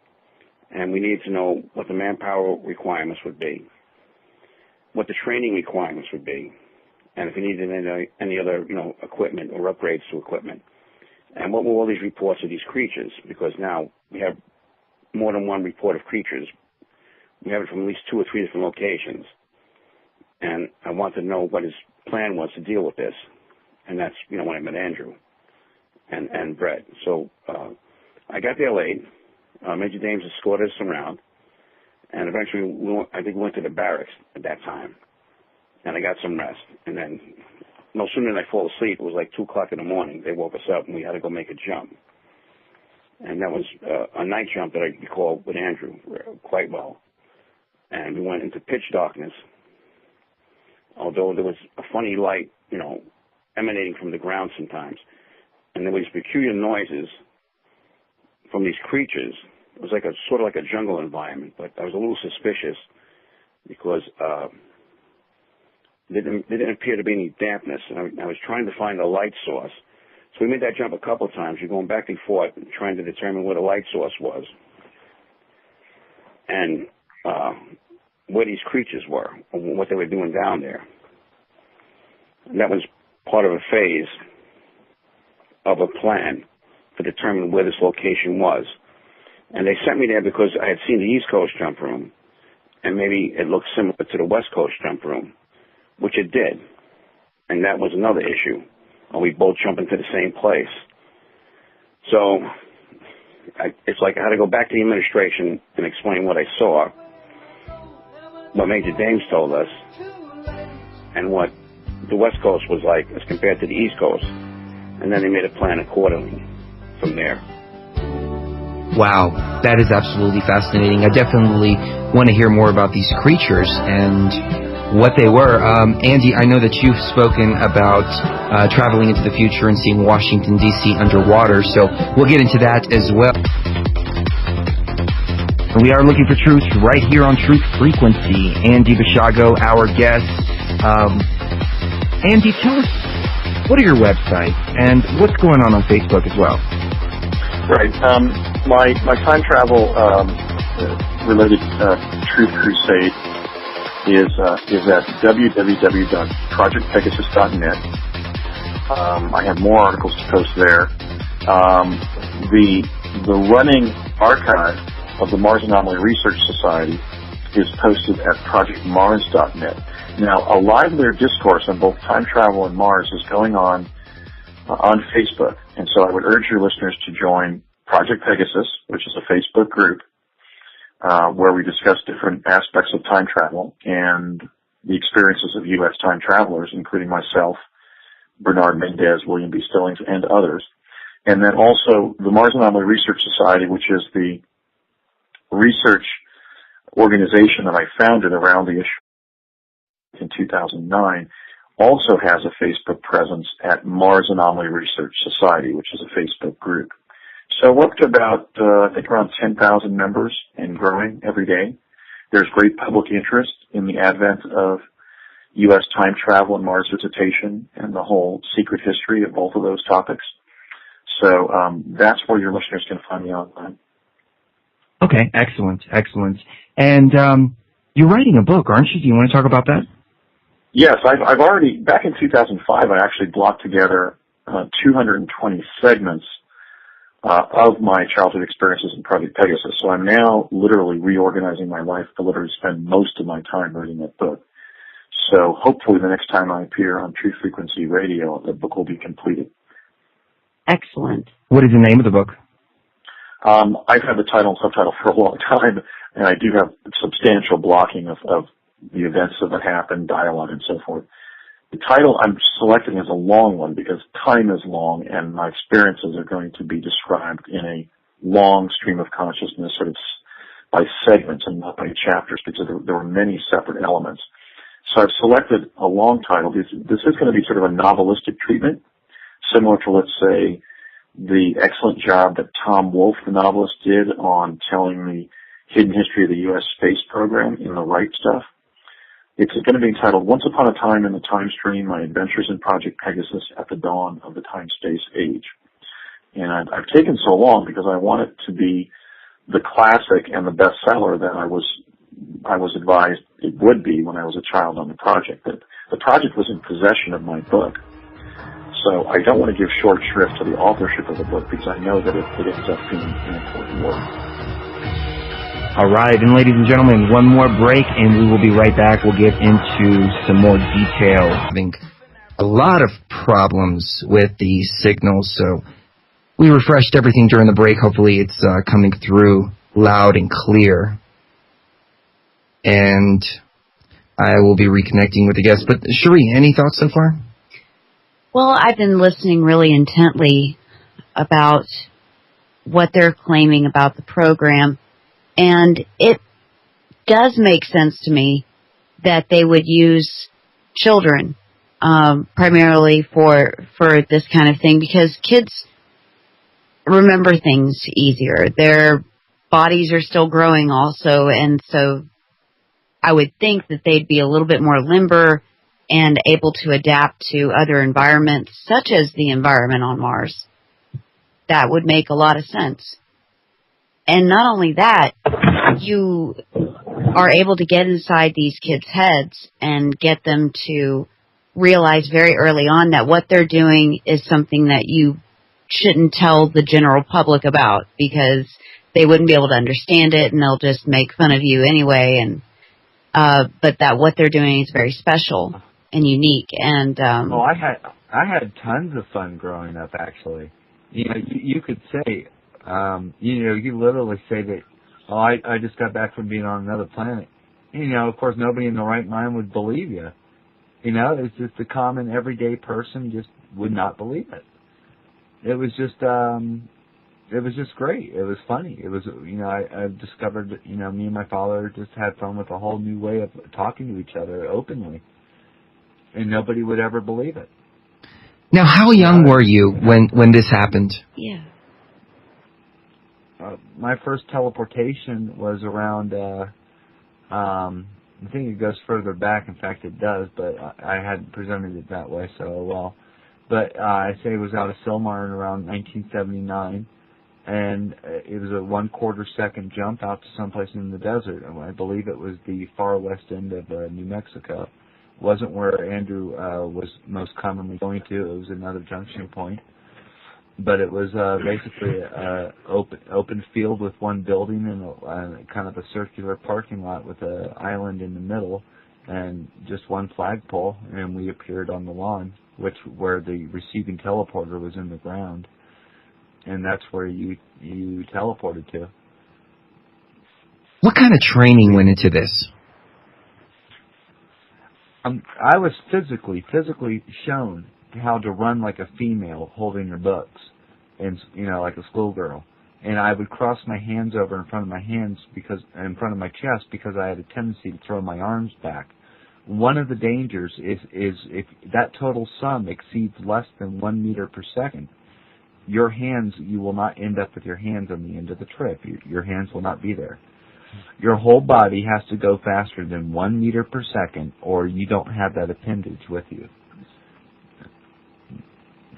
And we needed to know what the manpower requirements would be, what the training requirements would be, and if we needed any other, equipment or upgrades to equipment. And what were all these reports of these creatures? Because now we have more than one report of creatures. We have it from at least 2 or 3 different locations. And I wanted to know what his plan was to deal with this. And that's, when I met Andrew and Brett. So I got there late. Major Dames escorted us around. And eventually, I think we went to the barracks at that time. And I got some rest. And then, no sooner than I fall asleep, it was like 2 o'clock in the morning. They woke us up, and we had to go make a jump. And that was a night jump that I recall with Andrew quite well. And we went into pitch darkness, although there was a funny light, emanating from the ground sometimes. And there was peculiar noises from these creatures. It was sort of like a jungle environment, but I was a little suspicious because there didn't appear to be any dampness, and I was trying to find a light source. So we made that jump a couple of times. You're going back and forth and trying to determine where the light source was and where these creatures were and what they were doing down there. And that was part of a phase of a plan to determine where this location was. And they sent me there because I had seen the East Coast jump room, and maybe it looked similar to the West Coast jump room, which which it did. And that was another issue. And we both jump into the same place. So it's like I had to go back to the administration and explain what I saw, what Major Dames told us, and what the West Coast was like as compared to the East Coast. And then they made a plan accordingly from there. Wow, that is absolutely fascinating. I definitely want to hear more about these creatures and what they were. Andy, I know that you've spoken about traveling into the future and seeing Washington, D.C. underwater, so we'll get into that as well. We are looking for truth right here on Truth Frequency. Andy BASIAGO, our guest. Andy, tell us, what are your websites and what's going on Facebook as well? Right. My time travel related Truth Crusade is at www.projectpegasus.net. I have more articles to post there. The running archive of the Mars Anomaly Research Society is posted at projectmars.net. Now, a livelier discourse on both time travel and Mars is going on Facebook, and so I would urge your listeners to join Project Pegasus, which is a Facebook group where we discuss different aspects of time travel and the experiences of U.S. time travelers, including myself, Bernard Mendez, William B. Stillings, and others. And then also the Mars Anomaly Research Society, which is the research organization that I founded around the issue in 2009, also has a Facebook presence at Mars Anomaly Research Society, which is a Facebook group. So we're up to about, I think around 10,000 members and growing every day. There's great public interest in the advent of U.S. time travel and Mars visitation and the whole secret history of both of those topics. So that's where your listeners can find me online. Okay, excellent. And you're writing a book, aren't you? Do you want to talk about that? Yes, I've already, back in 2005, I actually blocked together 220 segments of my childhood experiences in Project Pegasus. So I'm now literally reorganizing my life to literally spend most of my time writing that book. So hopefully the next time I appear on Truth Frequency Radio, the book will be completed. Excellent. What is the name of the book? I've had the title and subtitle for a long time, and I do have substantial blocking of the events that happened, dialogue, and so forth. The title I'm selecting is a long one because time is long, and my experiences are going to be described in a long stream of consciousness, sort of by segments and not by chapters, because there were many separate elements. So I've selected a long title. This is going to be sort of a novelistic treatment, similar to, let's say, the excellent job that Tom Wolfe, the novelist, did on telling the hidden history of the U.S. space program in The Right Stuff. It's going to be entitled Once Upon a Time in the Time Stream, My Adventures in Project Pegasus at the Dawn of the Time-Space Age. And I've taken so long because I want it to be the classic and the bestseller that I was advised it would be when I was a child on the project. That the project was in possession of my book. So I don't want to give short shrift to the authorship of the book because I know that it ends up being an important work. All right, and ladies and gentlemen, one more break, and we will be right back. We'll get into some more detail. Having a lot of problems with the signals, so we refreshed everything during the break. Hopefully it's coming through loud and clear. And I will be reconnecting with the guests. But Cherie, any thoughts so far? Well, I've been listening really intently about what they're claiming about the program. And it does make sense to me that they would use children primarily for this kind of thing because kids remember things easier. Their bodies are still growing also, and so I would think that they'd be a little bit more limber and able to adapt to other environments, such as the environment on Mars. That would make a lot of sense. And not only that, you are able to get inside these kids' heads and get them to realize very early on that what they're doing is something that you shouldn't tell the general public about because they wouldn't be able to understand it and they'll just make fun of you anyway. And but that what they're doing is very special. and unique. And I had tons of fun growing up. Actually, you could say, you literally say that. Oh, I just got back from being on another planet. Of course, nobody in their right mind would believe you. It's just the common everyday person just would not believe it. It was just great. It was funny. It was, I discovered that, me and my father just had fun with a whole new way of talking to each other openly. And nobody would ever believe it. Now, how young were you when this happened? Yeah. My first teleportation was around, I think it goes further back. In fact, it does, but I hadn't presented it that way, so well. But I say it was out of Silmar in around 1979, and it was a 1/4 second jump out to someplace in the desert. I believe it was the far west end of New Mexico. It wasn't where Andrew was most commonly going to. It was another junction point. But it was basically an open field with one building and kind of a circular parking lot with an island in the middle and just one flagpole, and we appeared on the lawn, where the receiving teleporter was in the ground, and that's where you teleported to. What kind of training went into this? I was physically shown how to run like a female holding her books, and like a schoolgirl. And I would cross my hands over in front of my chest because I had a tendency to throw my arms back. One of the dangers is if that total sum exceeds less than 1 meter per second, you will not end up with your hands on the end of the trip. Your hands will not be there. Your whole body has to go faster than 1 meter per second, or you don't have that appendage with you.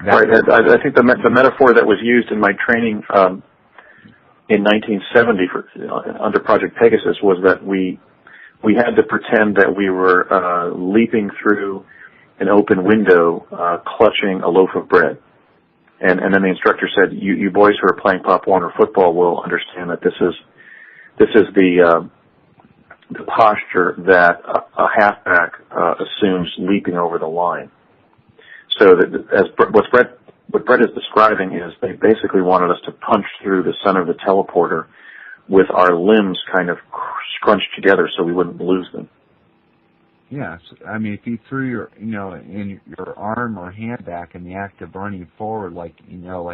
Right. I think the metaphor that was used in my training in 1970 under Project Pegasus was that we had to pretend that we were leaping through an open window, clutching a loaf of bread. And then the instructor said, "You boys who are playing Pop Warner football will understand that this is the posture that a halfback assumes leaping over the line." So that what Brett is describing is they basically wanted us to punch through the center of the teleporter with our limbs kind of scrunched together so we wouldn't lose them. Yes, I mean, if you threw your arm or hand back in the act of running forward, like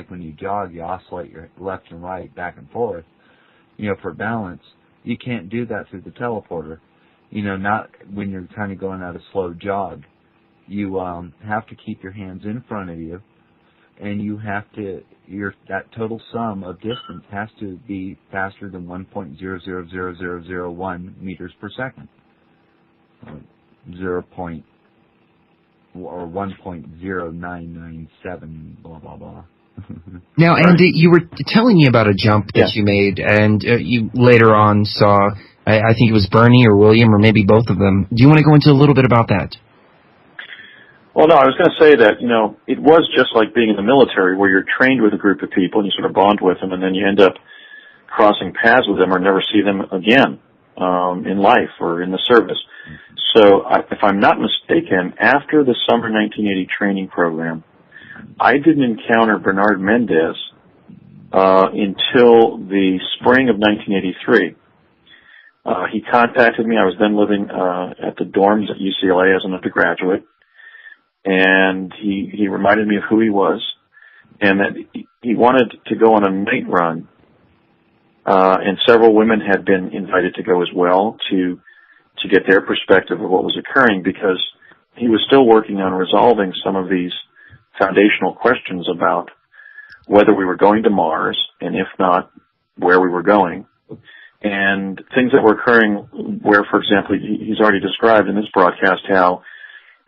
when you jog, you oscillate your left and right back and forth, for balance. You can't do that through the teleporter. Not when you're kind of going at a slow jog. You have to keep your hands in front of you, and you have to that total sum of distance has to be faster than 1.000001 meters per second. 1.0997 blah blah blah. Now, Andy, you were telling me about a jump that you made, and you later on saw, I think it was Bernie or William or maybe both of them. Do you want to go into a little bit about that? Well, no, I was going to say that, it was just like being in the military where you're trained with a group of people and you sort of bond with them, and then you end up crossing paths with them or never see them again in life or in the service. So if I'm not mistaken, after the summer 1980 training program, I didn't encounter Bernard Mendez until the spring of 1983. He contacted me. I was then living at the dorms at UCLA as an undergraduate, and he reminded me of who he was, and that he wanted to go on a night run, and several women had been invited to go as well to get their perspective of what was occurring, because he was still working on resolving some of these foundational questions about whether we were going to Mars, and if not, where we were going, and things that were occurring where, for example, he's already described in this broadcast how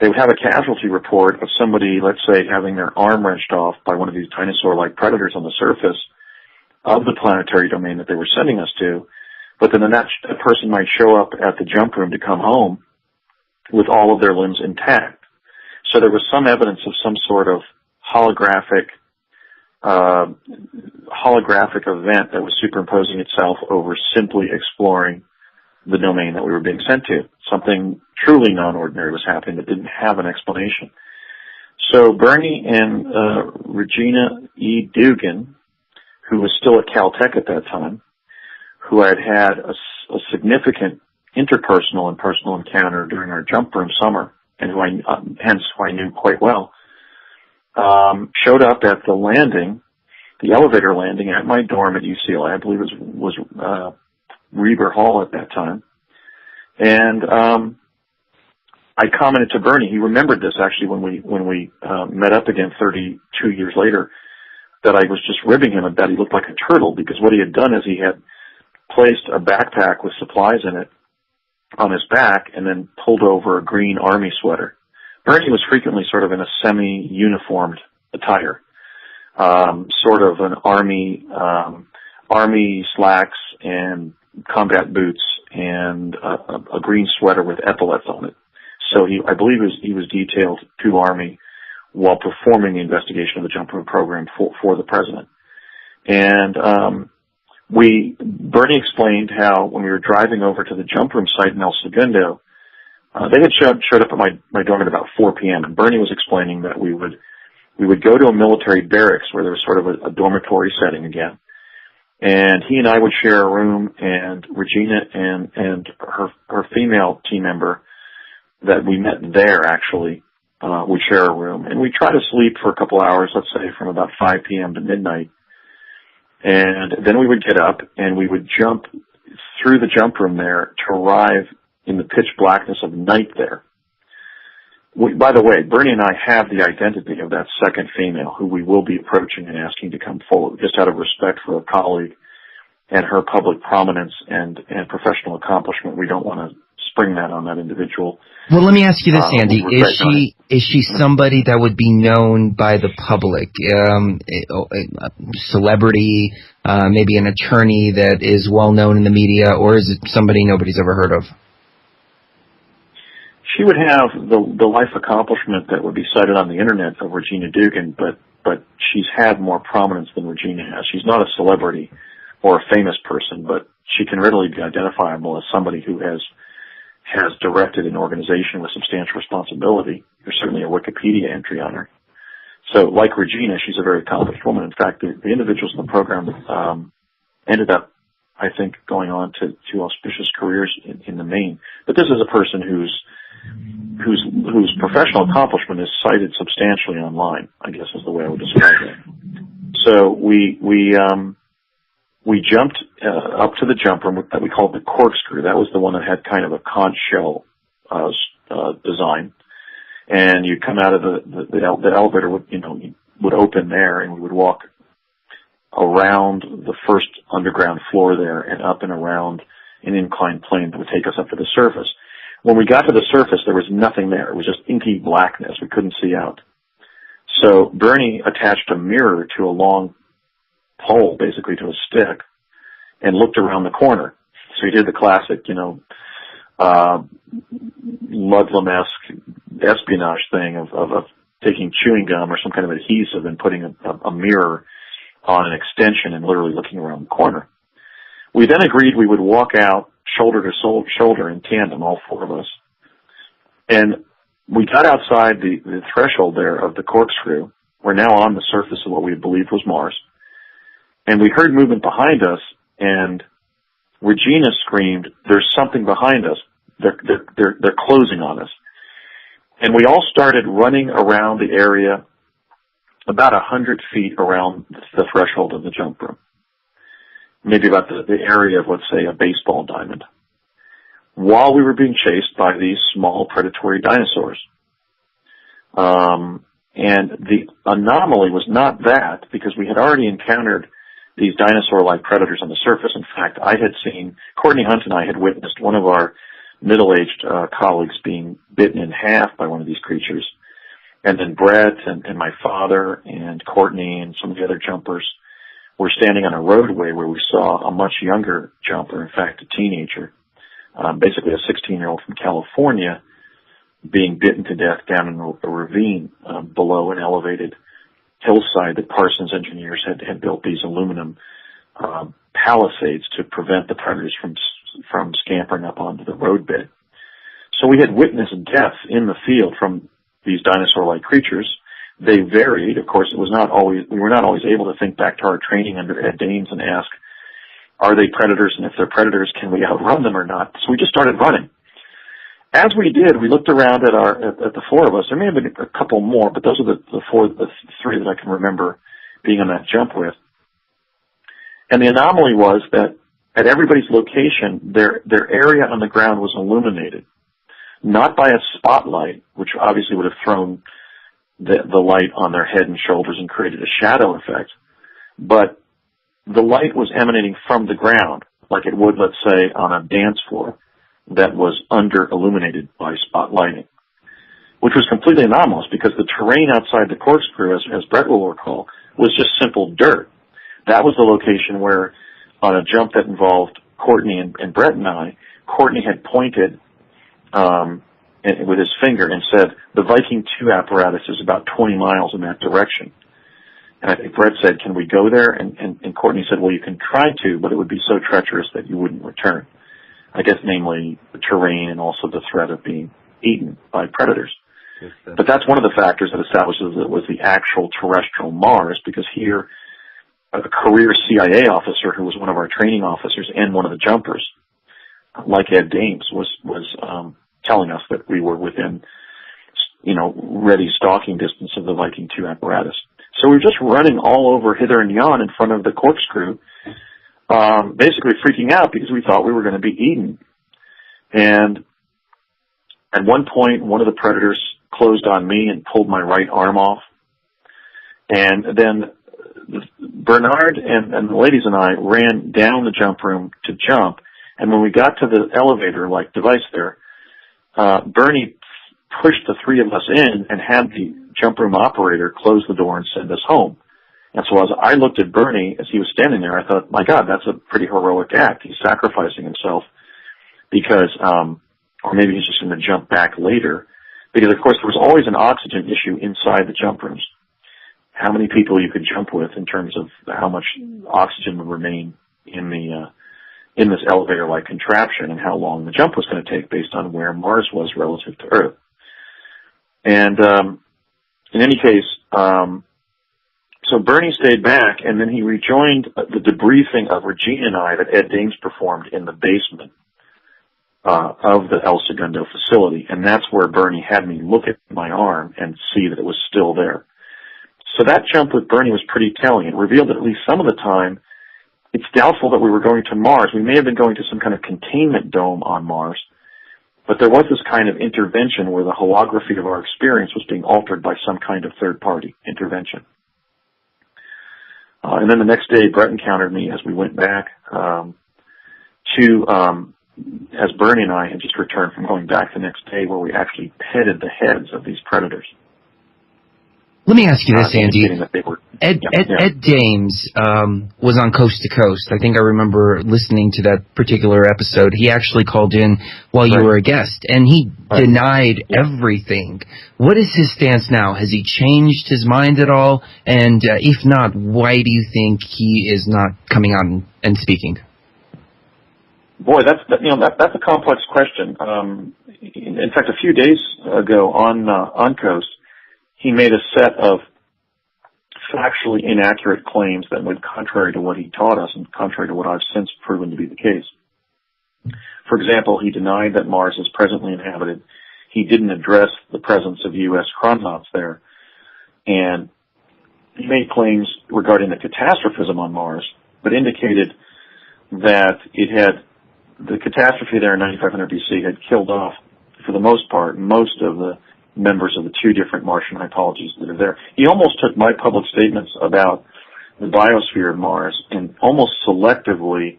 they would have a casualty report of somebody, let's say, having their arm wrenched off by one of these dinosaur-like predators on the surface of the planetary domain that they were sending us to, but then that person might show up at the jump room to come home with all of their limbs intact. So there was some evidence of some sort of holographic event that was superimposing itself over simply exploring the domain that we were being sent to. Something truly non-ordinary was happening that didn't have an explanation. So Bernie and Regina E. Dugan, who was still at Caltech at that time, who had had a significant interpersonal and personal encounter during our jump room summer, and who I knew quite well, showed up at the landing, the elevator landing at my dorm at UCLA. I believe it was Reber Hall at that time. And I commented to Bernie. He remembered this actually when we met up again 32 years later, that I was just ribbing him that he looked like a turtle, because what he had done is he had placed a backpack with supplies in it on his back and then pulled over a green army sweater. Bernie was frequently sort of in a semi-uniformed attire, sort of an army slacks and combat boots and a green sweater with epaulets on it. So I believe he was detailed to Army while performing the investigation of the jump room program for the president. And Bernie explained how when we were driving over to the jump room site in El Segundo, they had showed up at my dorm at about 4 p.m. and Bernie was explaining that we would go to a military barracks where there was sort of a dormitory setting again. And he and I would share a room, and Regina and her female team member that we met there actually would share a room. And we'd try to sleep for a couple hours, let's say from about 5 p.m. to midnight. And then we would get up and we would jump through the jump room there to arrive in the pitch blackness of night there. By the way, Bernie and I have the identity of that second female who we will be approaching and asking to come forward, just out of respect for a colleague and her public prominence and professional accomplishment. We don't want to spring that on that individual. Well, let me ask you this, Andy. Is she somebody that would be known by the public? A celebrity, maybe an attorney that is well known in the media, or is it somebody nobody's ever heard of? She would have the life accomplishment that would be cited on the internet of Regina Dugan, but she's had more prominence than Regina has. She's not a celebrity or a famous person, but she can readily be identifiable as somebody who has directed an organization with substantial responsibility. There's certainly a Wikipedia entry on her. So, like Regina, she's a very accomplished woman. In fact, the individuals in the program ended up, I think, going on to auspicious careers in the main. But this is a person whose professional accomplishment is cited substantially online, I guess is the way I would describe it. So we jumped up to the jump room that we called the corkscrew. That was the one that had kind of a conch shell design. And you come out of the elevator would open there, and we would walk around the first underground floor there and up and around an inclined plane that would take us up to the surface. When we got to the surface, there was nothing there. It was just inky blackness. We couldn't see out. So Bernie attached a mirror to a long pole, basically to a stick, and looked around the corner. So he did the classic, Ludlum-esque espionage thing of taking chewing gum or some kind of adhesive and putting a mirror on an extension and literally looking around the corner. We then agreed we would walk out shoulder to shoulder in tandem, all four of us. And we got outside the threshold there of the corkscrew. We're now on the surface of what we believed was Mars. And we heard movement behind us, and Regina screamed, "There's something behind us. They're closing on us." And we all started running around the area about 100 feet around the threshold of the jump room. Maybe about the area of, let's say, a baseball diamond, while we were being chased by these small predatory dinosaurs. And the anomaly was not that, because we had already encountered these dinosaur-like predators on the surface. In fact, Courtney Hunt and I had witnessed one of our middle-aged colleagues being bitten in half by one of these creatures. And then Brett and my father and Courtney and some of the other jumpers were standing on a roadway where we saw a much younger jumper, in fact, a teenager, basically a 16-year-old from California, being bitten to death down in a ravine below an elevated hillside that Parsons engineers had built these aluminum palisades to prevent the predators from from scampering up onto the roadbed. So we had witnessed death in the field from these dinosaur-like creatures. They varied. Of course, we were not always able to think back to our training under Ed Dames and ask, are they predators? And if they're predators, can we outrun them or not? So we just started running. As we did, we looked around at the four of us. There may have been a couple more, but those are the three that I can remember being on that jump with. And the anomaly was that at everybody's location, their area on the ground was illuminated, not by a spotlight, which obviously would have thrown the light on their head and shoulders and created a shadow effect, but the light was emanating from the ground, like it would, let's say, on a dance floor that was under-illuminated by spotlighting, which was completely anomalous because the terrain outside the corkscrew, as Brett will recall, was just simple dirt. That was the location where, on a jump that involved Courtney and Brett and I, Courtney had pointed with his finger and said, the Viking 2 apparatus is about 20 miles in that direction. And I think Brett said, can we go there? And Courtney said, well, you can try to, but it would be so treacherous that you wouldn't return. I guess namely the terrain and also the threat of being eaten by predators. But that's one of the factors that establishes that it was the actual terrestrial Mars, because here a career CIA officer who was one of our training officers and one of the jumpers, like Ed Dames, was telling us that we were within, ready stalking distance of the Viking 2 apparatus. So we were just running all over hither and yon in front of the corkscrew, basically freaking out because we thought we were going to be eaten. And at one point, one of the predators closed on me and pulled my right arm off. And then Bernard and the ladies and I ran down the jump room to jump. And when we got to the elevator-like device there, Bernie pushed the three of us in and had the jump room operator close the door and send us home. And so as I looked at Bernie as he was standing there, I thought, my God, that's a pretty heroic act. He's sacrificing himself because, or maybe he's just going to jump back later. Because, of course, there was always an oxygen issue inside the jump rooms. How many people you could jump with in terms of how much oxygen would remain in this elevator-like contraption and how long the jump was going to take based on where Mars was relative to Earth. And in any case, so Bernie stayed back, and then he rejoined the debriefing of Regina and I that Ed Dames performed in the basement of the El Segundo facility, and that's where Bernie had me look at my arm and see that it was still there. So that jump with Bernie was pretty telling. It revealed that at least some of the time, it's doubtful that we were going to Mars. We may have been going to some kind of containment dome on Mars, but there was this kind of intervention where the holography of our experience was being altered by some kind of third-party intervention. And then the next day, Brett encountered me as we went back as Bernie and I had just returned from going back the next day where we actually petted the heads of these predators. Let me ask you this, Andy. Ed Dames was on Coast to Coast. I think I remember listening to that particular episode. He actually called in while you were a guest, and he denied everything. What is his stance now? Has he changed his mind at all? And if not, why do you think he is not coming out and speaking? Boy, that's a complex question. In fact, a few days ago on Coast, he made a set of factually inaccurate claims that went contrary to what he taught us and contrary to what I've since proven to be the case. For example, he denied that Mars is presently inhabited. He didn't address the presence of U.S. chrononauts there. And he made claims regarding the catastrophism on Mars, but indicated that the catastrophe there in 9500 BC had killed off, for the most part, most of the members of the two different Martian hypologies that are there. He almost took my public statements about the biosphere of Mars and almost selectively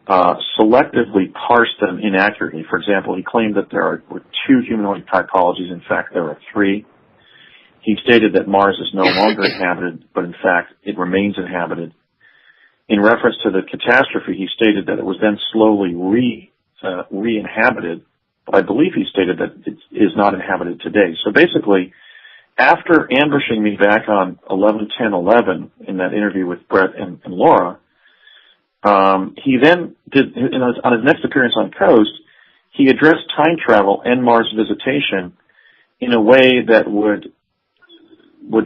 parsed them inaccurately. For example, he claimed that there were two humanoid typologies. In fact, there are three. He stated that Mars is no longer inhabited, but in fact, it remains inhabited. In reference to the catastrophe, he stated that it was then slowly re-inhabited, but I believe he stated that it is not inhabited today. So basically, after ambushing me back on 11/10/11 in that interview with Brett and Laura, He then did, on his next appearance on Coast, he addressed time travel and Mars visitation in a way that would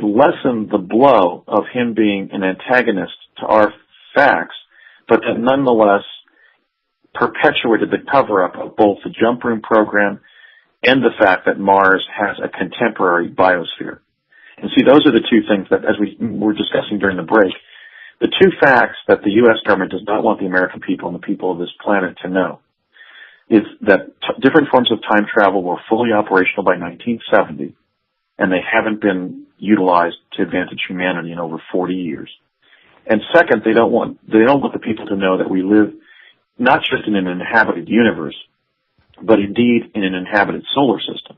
lessen the blow of him being an antagonist to our facts, but that nonetheless perpetuated the cover-up of both the jump room program and the fact that Mars has a contemporary biosphere. And see, those are the two things that, as we were discussing during the break, the two facts that the U.S. government does not want the American people and the people of this planet to know is that different forms of time travel were fully operational by 1970, and they haven't been utilized to advantage humanity in over 40 years. And second, they don't want the people to know that we live not just in an inhabited universe, but indeed in an inhabited solar system.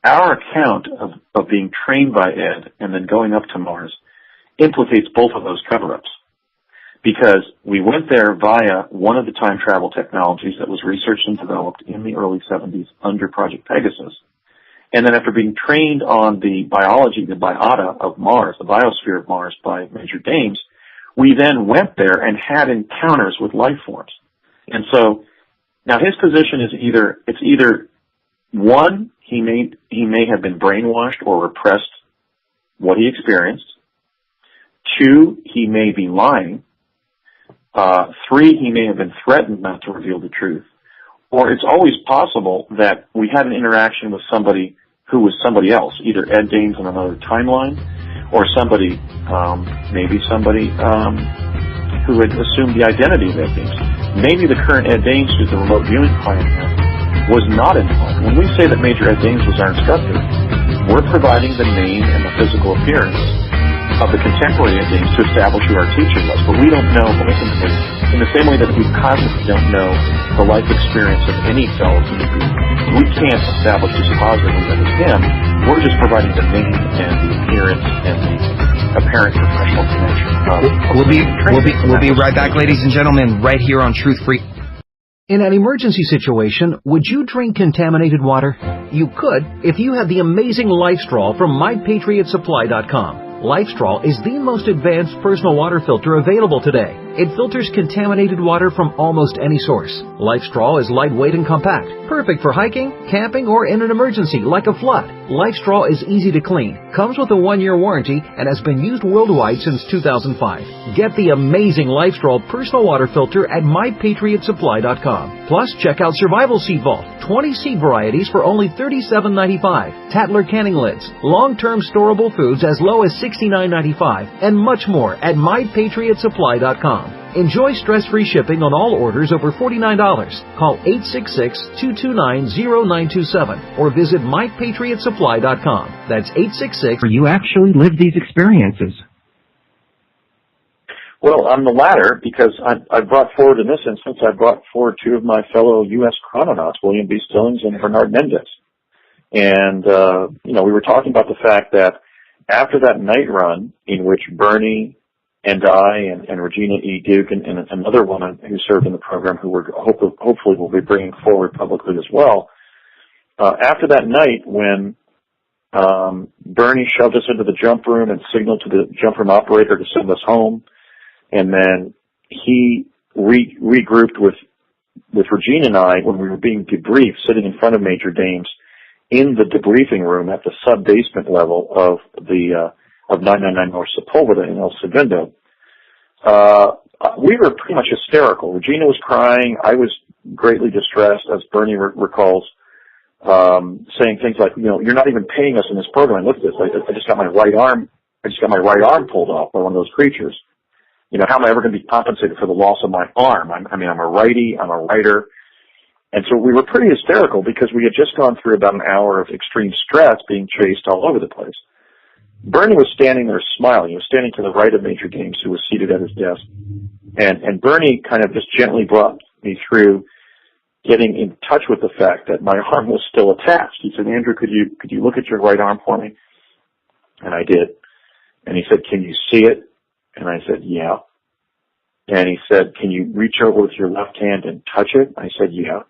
Our account of being trained by Ed and then going up to Mars implicates both of those cover-ups, because we went there via one of the time travel technologies that was researched and developed in the early 70s under Project Pegasus. And then after being trained on the biology, the biota of Mars, the biosphere of Mars by Major Dames, we then went there and had encounters with life forms. And so now his position is either one, he may have been brainwashed or repressed what he experienced. Two, he may be lying. Three, he may have been threatened not to reveal the truth. Or it's always possible that we had an interaction with somebody who was somebody else, either Ed Dames on another timeline, or somebody who had assumed the identity of Ed Dames. Maybe the current Ed Dames, who's the remote viewing pioneer, was not involved. When we say that Major Ed Dames was our instructor, we're providing the name and the physical appearance of the contemporary Ed Dames to establish who our teacher was. But we don't know, ultimately, in the same way that we constantly don't know the life experience of any fellow human being. We can't establish this positively that it's him. We're just providing the name and the appearance and the apparent professional connection. We'll be right back, ladies and gentlemen, right here on Truth Free. In an emergency situation, would you drink contaminated water? You could if you had the amazing LifeStraw from MyPatriotSupply.com. LifeStraw is the most advanced personal water filter available today. It filters contaminated water from almost any source. LifeStraw is lightweight and compact, perfect for hiking, camping, or in an emergency like a flood. LifeStraw is easy to clean, comes with a 1-year warranty, and has been used worldwide since 2005. Get the amazing LifeStraw personal water filter at MyPatriotSupply.com. Plus, check out Survival Seed Vault, 20 seed varieties for only $37.95, Tatler canning lids, long-term storable foods as low as $69.95, and much more at MyPatriotSupply.com. Enjoy stress-free shipping on all orders over $49. Call 866-229-0927 or visit MyPatriotSupply.com. That's 866. You actually live these experiences. Well, I'm the latter because I brought forward, in this instance, I brought forward two of my fellow U.S. chrononauts, William B. Stillings and Bernard Mendez. And, we were talking about the fact that after that night run in which Bernie and I and Regina E. Duke and another woman who served in the program who we're hopefully will be bringing forward publicly as well, after that night when Bernie shoved us into the jump room and signaled to the jump room operator to send us home, and then he regrouped with Regina and I when we were being debriefed, sitting in front of Major Dames in the debriefing room at the sub-basement level of 999 North Sepulveda in El Segundo. We were pretty much hysterical. Regina was crying. I was greatly distressed, as Bernie recalls, saying things like, you're not even paying us in this program. Look at this. I just got my right arm pulled off by one of those creatures. How am I ever going to be compensated for the loss of my arm? I'm a righty. I'm a writer. And so we were pretty hysterical because we had just gone through about an hour of extreme stress being chased all over the place. Bernie was standing there smiling. He was standing to the right of Major Dames, who was seated at his desk. And Bernie kind of just gently brought me through getting in touch with the fact that my arm was still attached. He said, Andrew, could you look at your right arm for me? And I did. And he said, can you see it? And I said, yeah. And he said, can you reach over with your left hand and touch it? I said, yeah.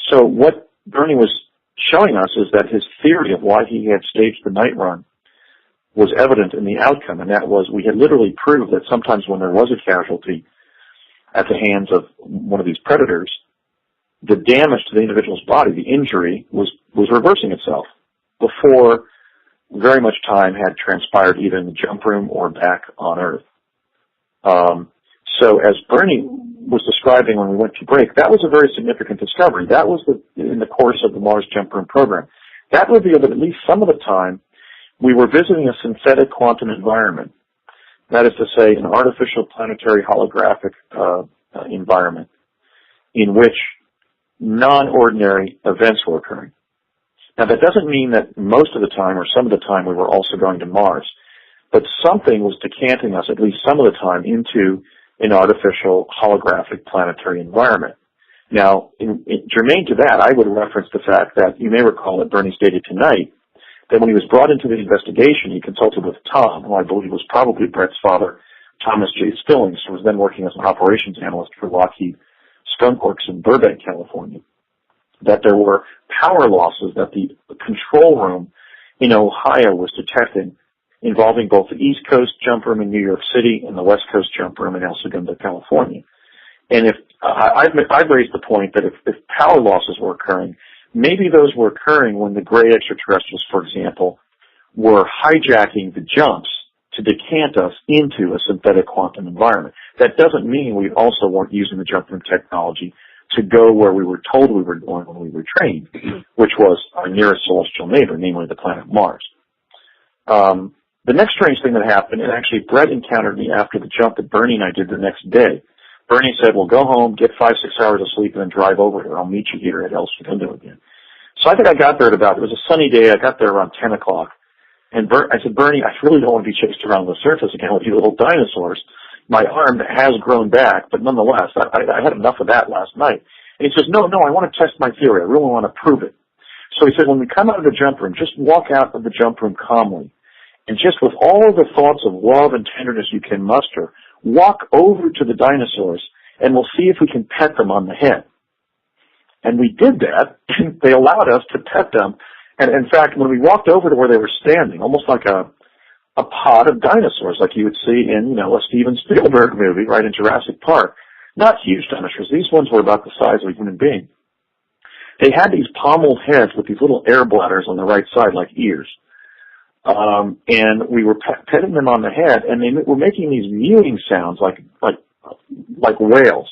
So what Bernie was showing us is that his theory of why he had staged the night run was evident in the outcome, and that was we had literally proved that sometimes when there was a casualty, at the hands of one of these predators, the damage to the individual's body, the injury, was reversing itself before very much time had transpired either in the jump room or back on Earth. So as Bernie was describing when we went to break, that was a very significant discovery. That was in the course of the Mars jump room program. That revealed that at least some of the time we were visiting a synthetic quantum environment. That is to say, an artificial planetary holographic environment in which non-ordinary events were occurring. Now, that doesn't mean that most of the time or some of the time we were also going to Mars, but something was decanting us, at least some of the time, into an artificial holographic planetary environment. Now, germane to that, I would reference the fact that you may recall that Bernie stated tonight that when he was brought into the investigation, he consulted with Tom, who I believe was probably Brett's father, Thomas J. Stillings, who was then working as an operations analyst for Lockheed Skunk Works in Burbank, California, that there were power losses that the control room in Ohio was detecting involving both the East Coast jump room in New York City and the West Coast jump room in El Segundo, California. And if I've raised the point that if power losses were occurring, maybe those were occurring when the gray extraterrestrials, for example, were hijacking the jumps to decant us into a synthetic quantum environment. That doesn't mean we also weren't using the jump room technology to go where we were told we were going when we were trained, which was our nearest celestial neighbor, namely the planet Mars. The next strange thing that happened, and actually Brett encountered me after the jump that Bernie and I did the next day. Bernie said, well, go home, get 5-6 hours of sleep, and then drive over here. I'll meet you here at El Segundo again. So I think I got there at about, it was a sunny day, I got there around 10 o'clock. And I said, Bernie, I really don't want to be chased around the surface again with you little dinosaurs. My arm has grown back, but nonetheless, I had enough of that last night. And he says, no, I want to test my theory. I really want to prove it. So he said, when we come out of the jump room, just walk out of the jump room calmly. And just with all of the thoughts of love and tenderness you can muster, walk over to the dinosaurs and we'll see if we can pet them on the head. And we did that, and they allowed us to pet them. And in fact, when we walked over to where they were standing, almost like a pod of dinosaurs, like you would see in, a Steven Spielberg movie, right, in Jurassic Park. Not huge dinosaurs. These ones were about the size of a human being. They had these pommeled heads with these little air bladders on the right side, like ears. And we were petting them on the head, and they were making these mewing sounds like whales.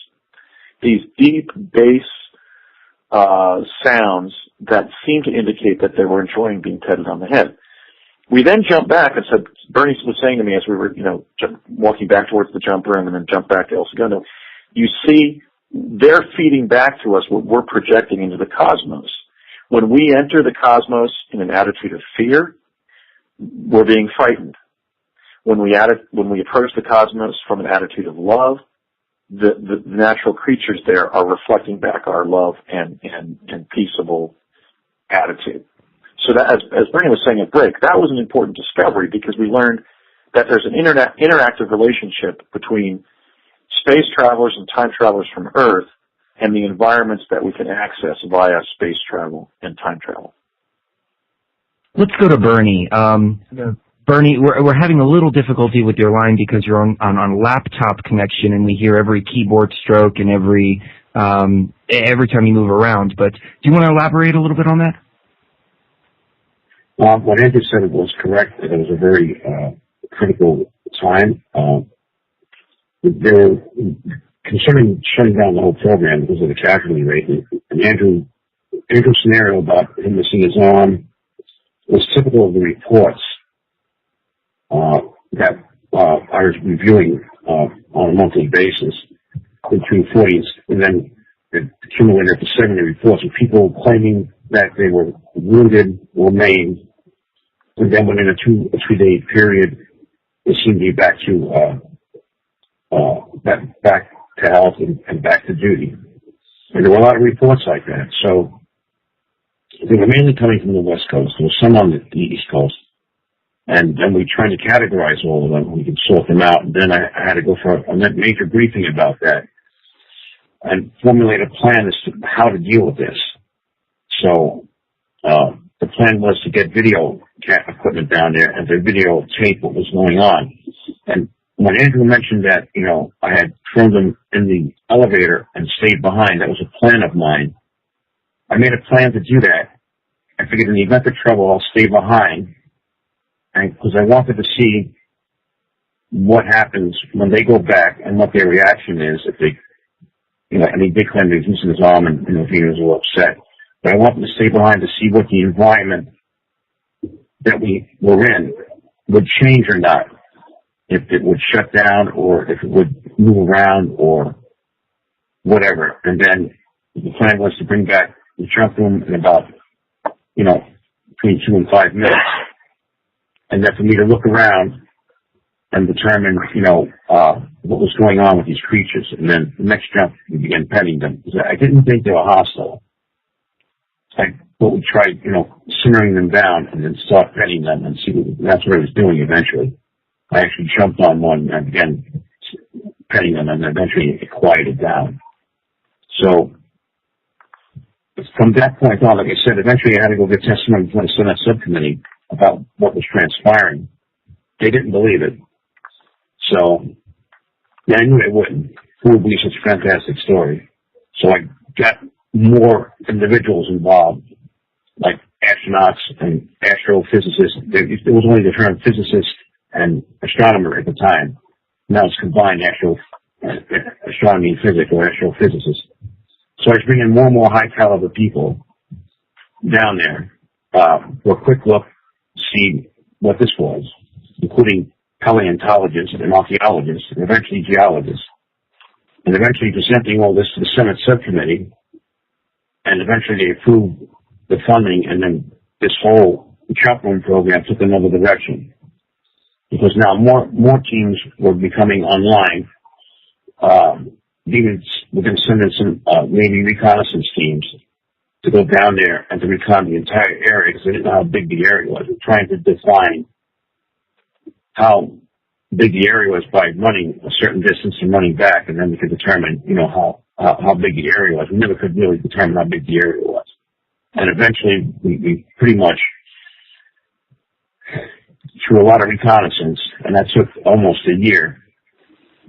These deep bass sounds that seemed to indicate that they were enjoying being petted on the head. We then jumped back and said, Bernie was saying to me as we were, walking back towards the jump room and then jumped back to El Segundo, you see, they're feeding back to us what we're projecting into the cosmos. When we enter the cosmos in an attitude of fear, we're being frightened. When we approach the cosmos from an attitude of love, the natural creatures there are reflecting back our love and peaceable attitude. So that, as Bernie was saying at break, that was an important discovery because we learned that there's an interactive relationship between space travelers and time travelers from Earth and the environments that we can access via space travel and time travel. Let's go to Bernie. Bernie, we're having a little difficulty with your line because you're on laptop connection and we hear every keyboard stroke and every time you move around. But do you want to elaborate a little bit on that? What Andrew said was correct. It was a very critical time. They were considering shutting down the whole program because of the casualty rate. And Andrew's scenario about him missing his arm was typical of the reports that I was reviewing on a monthly basis between 40s, and then it accumulated to 70 reports of people claiming that they were wounded or maimed, and then within a 2 or 3 day period, they seemed to be back to health and back to duty. And there were a lot of reports like that. So they were mainly coming from the West Coast. There was some on the East Coast. And then we tried to categorize all of them. We could sort them out. And then I had to go for a major briefing about that and formulate a plan as to how to deal with this. So the plan was to get video equipment down there and to videotape what was going on. And when Andrew mentioned that, I had thrown them in the elevator and stayed behind, that was a plan of mine. I made a plan to do that. I figured in the event of trouble, I'll stay behind, and because I wanted to see what happens when they go back and what their reaction is if they, they claim he's losing his arm and, if he was a little upset. But I wanted to stay behind to see what the environment that we were in would change or not. If it would shut down or if it would move around or whatever. And then the plan was to bring back the jump room in about, between 2 and 5 minutes. And then for me to look around and determine, what was going on with these creatures. And then the next jump, we began petting them. I didn't think they were hostile. But we tried, simmering them down and then start petting them and see that's what I was doing eventually. I actually jumped on one and began petting them, and eventually it quieted down. So from that point on, like I said, eventually I had to go get testimony from the Senate subcommittee about what was transpiring. They didn't believe it. So I knew they wouldn't. Who would believe such a fantastic story? So I got more individuals involved, like astronauts and astrophysicists. There was only the term physicist and astronomer at the time. Now it's combined astronomy and physics, or astrophysicists. So I was bringing more and more high caliber people down there for a quick look to see what this was, including paleontologists and archaeologists and eventually geologists, and eventually presenting all this to the Senate subcommittee, and eventually they approved the funding, and then this whole jump room program took another direction. Because now more teams were becoming online. We're going to send in some Navy reconnaissance teams to go down there and to recon the entire area because they didn't know how big the area was. We're trying to define how big the area was by running a certain distance and running back, and then we could determine, how big the area was. We never could really determine how big the area was. And eventually we pretty much, through a lot of reconnaissance, and that took almost a year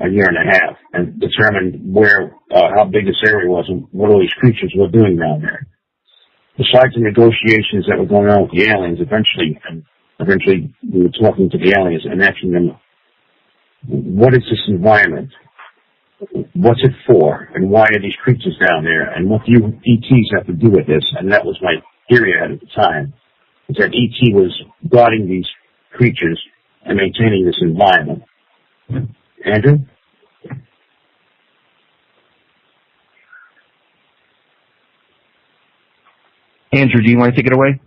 and a half, and determined how big this area was and what all these creatures were doing down there. Besides the negotiations that were going on with the aliens, eventually we were talking to the aliens and asking them, what is this environment? What's it for? And why are these creatures down there? And what do you ETs have to do with this? And that was my theory at the time, is that ET was guarding these creatures and maintaining this environment. Andrew? Andrew, do you want to take it away?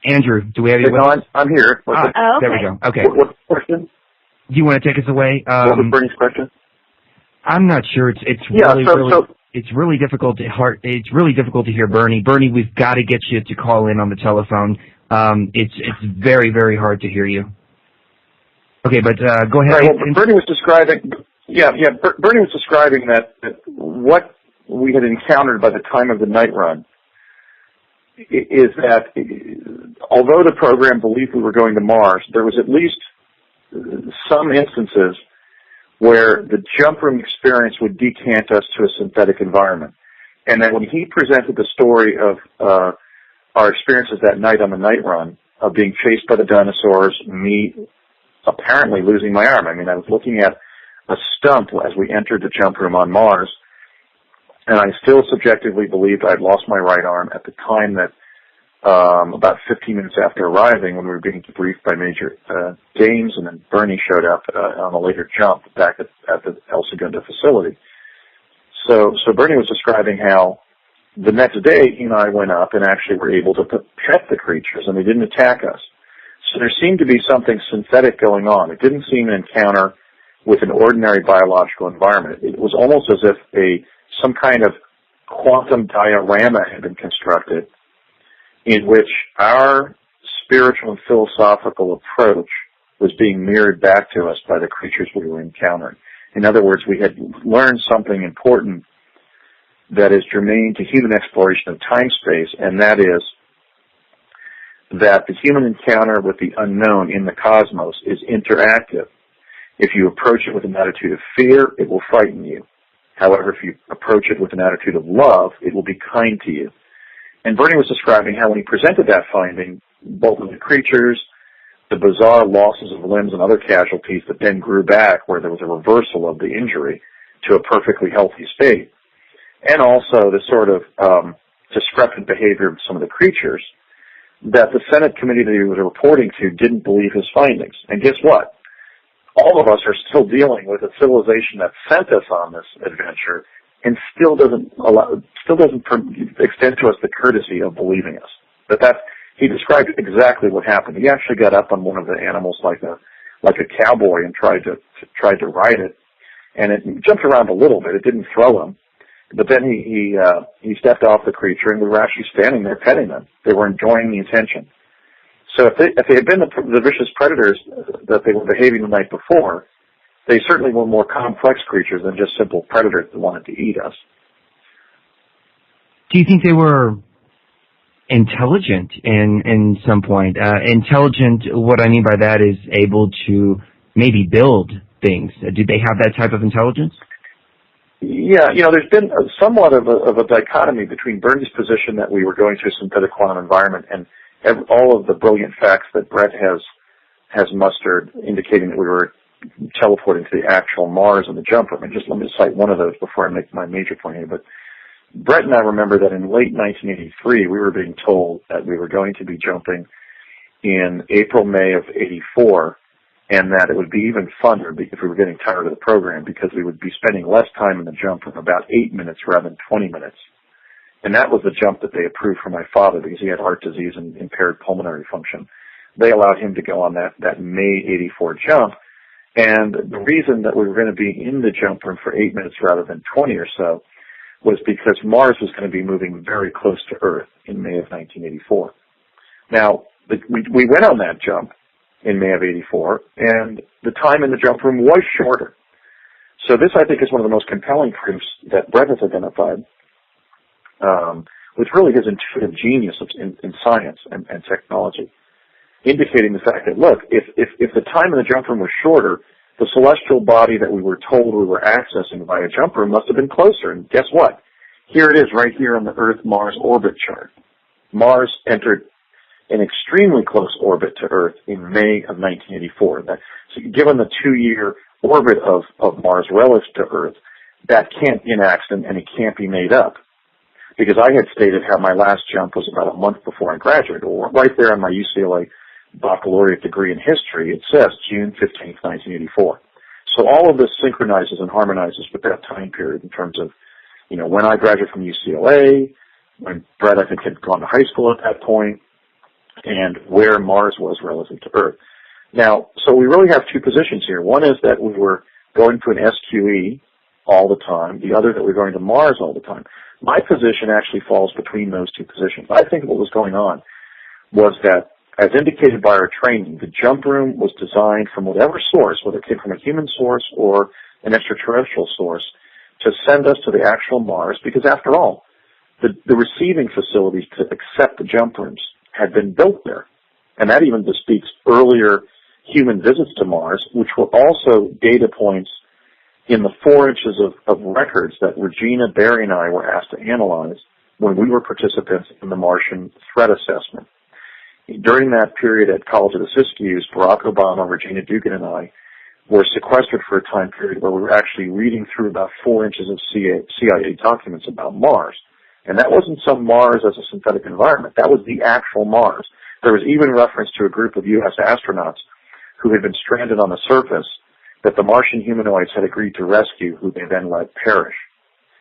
Andrew, do we have you with us? I'm here. Okay. There we go. Okay. What's the question? Do you want to take us away? What was Bernie's question? I'm not sure. It's really difficult to hear Bernie. Bernie, we've got to get you to call in on the telephone. It's very, very hard to hear you. Okay, but go ahead. Right, well, Bernie was describing. Bernie was describing that what we had encountered by the time of the night run is that although the program believed we were going to Mars, there was at least some instances where the jump room experience would decant us to a synthetic environment. And that when he presented the story of our experiences that night on the night run, of being chased by the dinosaurs, me apparently losing my arm. I mean, I was looking at a stump as we entered the jump room on Mars, and I still subjectively believed I'd lost my right arm at the time that about 15 minutes after arriving, when we were being debriefed by Major James, and then Bernie showed up on a later jump back at the El Segundo facility. So Bernie was describing how the next day he and I went up and actually were able to pet the creatures, and they didn't attack us. So there seemed to be something synthetic going on. It didn't seem an encounter with an ordinary biological environment. It was almost as if some kind of quantum diorama had been constructed in which our spiritual and philosophical approach was being mirrored back to us by the creatures we were encountering. In other words, we had learned something important that is germane to human exploration of time-space, and that is that the human encounter with the unknown in the cosmos is interactive. If you approach it with an attitude of fear, it will frighten you. However, if you approach it with an attitude of love, it will be kind to you. And Bernie was describing how when he presented that finding, both of the creatures, the bizarre losses of limbs and other casualties that then grew back where there was a reversal of the injury to a perfectly healthy state, and also the sort of discrepant behavior of some of the creatures, that the Senate committee that he was reporting to didn't believe his findings. And guess what? All of us are still dealing with a civilization that sent us on this adventure and still doesn't extend to us the courtesy of believing us. He described exactly what happened. He actually got up on one of the animals like a cowboy and tried to ride it, and it jumped around a little bit. It didn't throw him. But then he stepped off the creature, and we were actually standing there petting them. They were enjoying the attention. So if they had been the vicious predators that they were behaving the night before, they certainly were more complex creatures than just simple predators that wanted to eat us. Do you think they were intelligent in some point? Intelligent, what I mean by that is able to maybe build things. Did they have that type of intelligence? Yeah, there's been somewhat of a dichotomy between Bernie's position that we were going through a synthetic quantum environment and all of the brilliant facts that Brett has mustered indicating that we were teleporting to the actual Mars in the jump room. And just let me cite one of those before I make my major point here. But Brett and I remember that in late 1983, we were being told that we were going to be jumping in April, May of 84, and that it would be even funner if we were getting tired of the program because we would be spending less time in the jump room, about 8 minutes rather than 20 minutes. And that was the jump that they approved for my father because he had heart disease and impaired pulmonary function. They allowed him to go on that May 84 jump. And the reason that we were going to be in the jump room for 8 minutes rather than 20 or so was because Mars was going to be moving very close to Earth in May of 1984. Now, we went on that jump in May of 84, and the time in the jump room was shorter. So this, I think, is one of the most compelling proofs that Brett has identified with really his intuitive genius in science and technology, indicating the fact that, look, if the time in the jump room was shorter, the celestial body that we were told we were accessing via jump room must have been closer. And guess what? Here it is right here on the Earth-Mars orbit chart. Mars entered an extremely close orbit to Earth in May of 1984. So given the 2-year orbit of Mars relative to Earth, that can't be an accident and it can't be made up. Because I had stated how my last jump was about a month before I graduated. Well, right there on my UCLA baccalaureate degree in history, it says June 15th, 1984. So all of this synchronizes and harmonizes with that time period in terms of, when I graduated from UCLA, when Brett, I think, had gone to high school at that point, and where Mars was relative to Earth. Now, so we really have two positions here. One is that we were going to an SQE all the time. The other that we're going to Mars all the time. My position actually falls between those two positions. I think what was going on was that, as indicated by our training, the jump room was designed from whatever source, whether it came from a human source or an extraterrestrial source, to send us to the actual Mars, because after all, the receiving facilities to accept the jump rooms had been built there. And that even bespeaks earlier human visits to Mars, which were also data points in the 4 inches of records that Regina, Barry, and I were asked to analyze when we were participants in the Martian threat assessment. During that period at College of the Siskiyous, Barack Obama, Regina Dugan, and I were sequestered for a time period where we were actually reading through about 4 inches of CIA documents about Mars. And that wasn't some Mars as a synthetic environment. That was the actual Mars. There was even reference to a group of U.S. astronauts who had been stranded on the surface that the Martian humanoids had agreed to rescue, who they then let perish.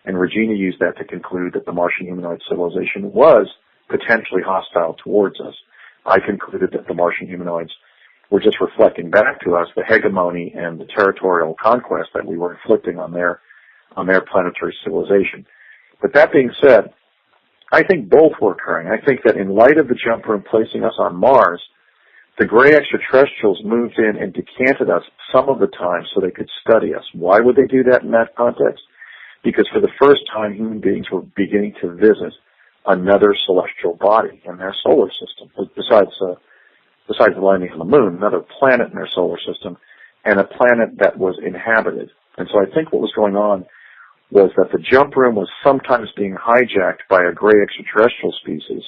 And Regina used that to conclude that the Martian humanoid civilization was potentially hostile towards us. I concluded that the Martian humanoids were just reflecting back to us the hegemony and the territorial conquest that we were inflicting on their planetary civilization. But that being said, I think both were occurring. I think that in light of the jump room placing us on Mars, the gray extraterrestrials moved in and decanted us some of the time so they could study us. Why would they do that in that context? because for the first time human beings were beginning to visit another celestial body in their solar system, besides the landing on the moon, another planet in their solar system, and a planet that was inhabited. And so I think what was going on was that the jump room was sometimes being hijacked by a gray extraterrestrial species,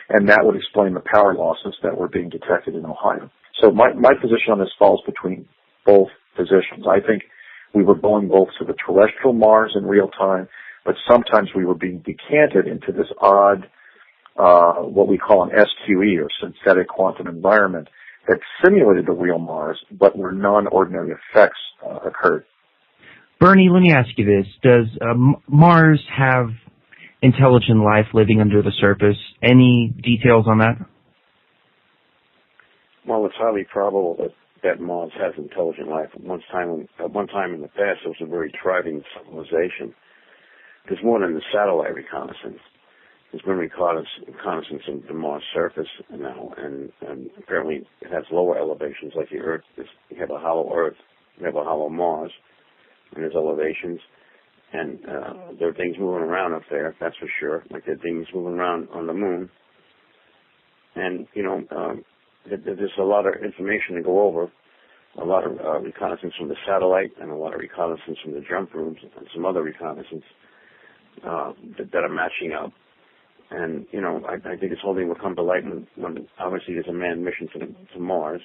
and that would explain the power losses that were being detected in Ohio. So my position on this falls between both positions. I think we were going both to the terrestrial Mars in real time, but sometimes we were being decanted into this odd, what we call an SQE, or synthetic quantum environment, that simulated the real Mars, but where non-ordinary effects occurred. Bernie, let me ask you this. Does Mars have intelligent life living under the surface? Any details on that? Well, it's highly probable that Mars has intelligent life. At one time in the past, it was a very thriving civilization. There's more than the satellite reconnaissance. There's been reconnaissance of the Mars surface now, and apparently it has lower elevations like the Earth. You have a hollow Earth, you have a hollow Mars, and there's elevations. And there are things moving around up there, that's for sure, like there are things moving around on the moon. And, there's a lot of information to go over, a lot of reconnaissance from the satellite and a lot of reconnaissance from the jump rooms and some other reconnaissance that are matching up. And, I think this whole thing will come to light when obviously there's a manned mission to Mars.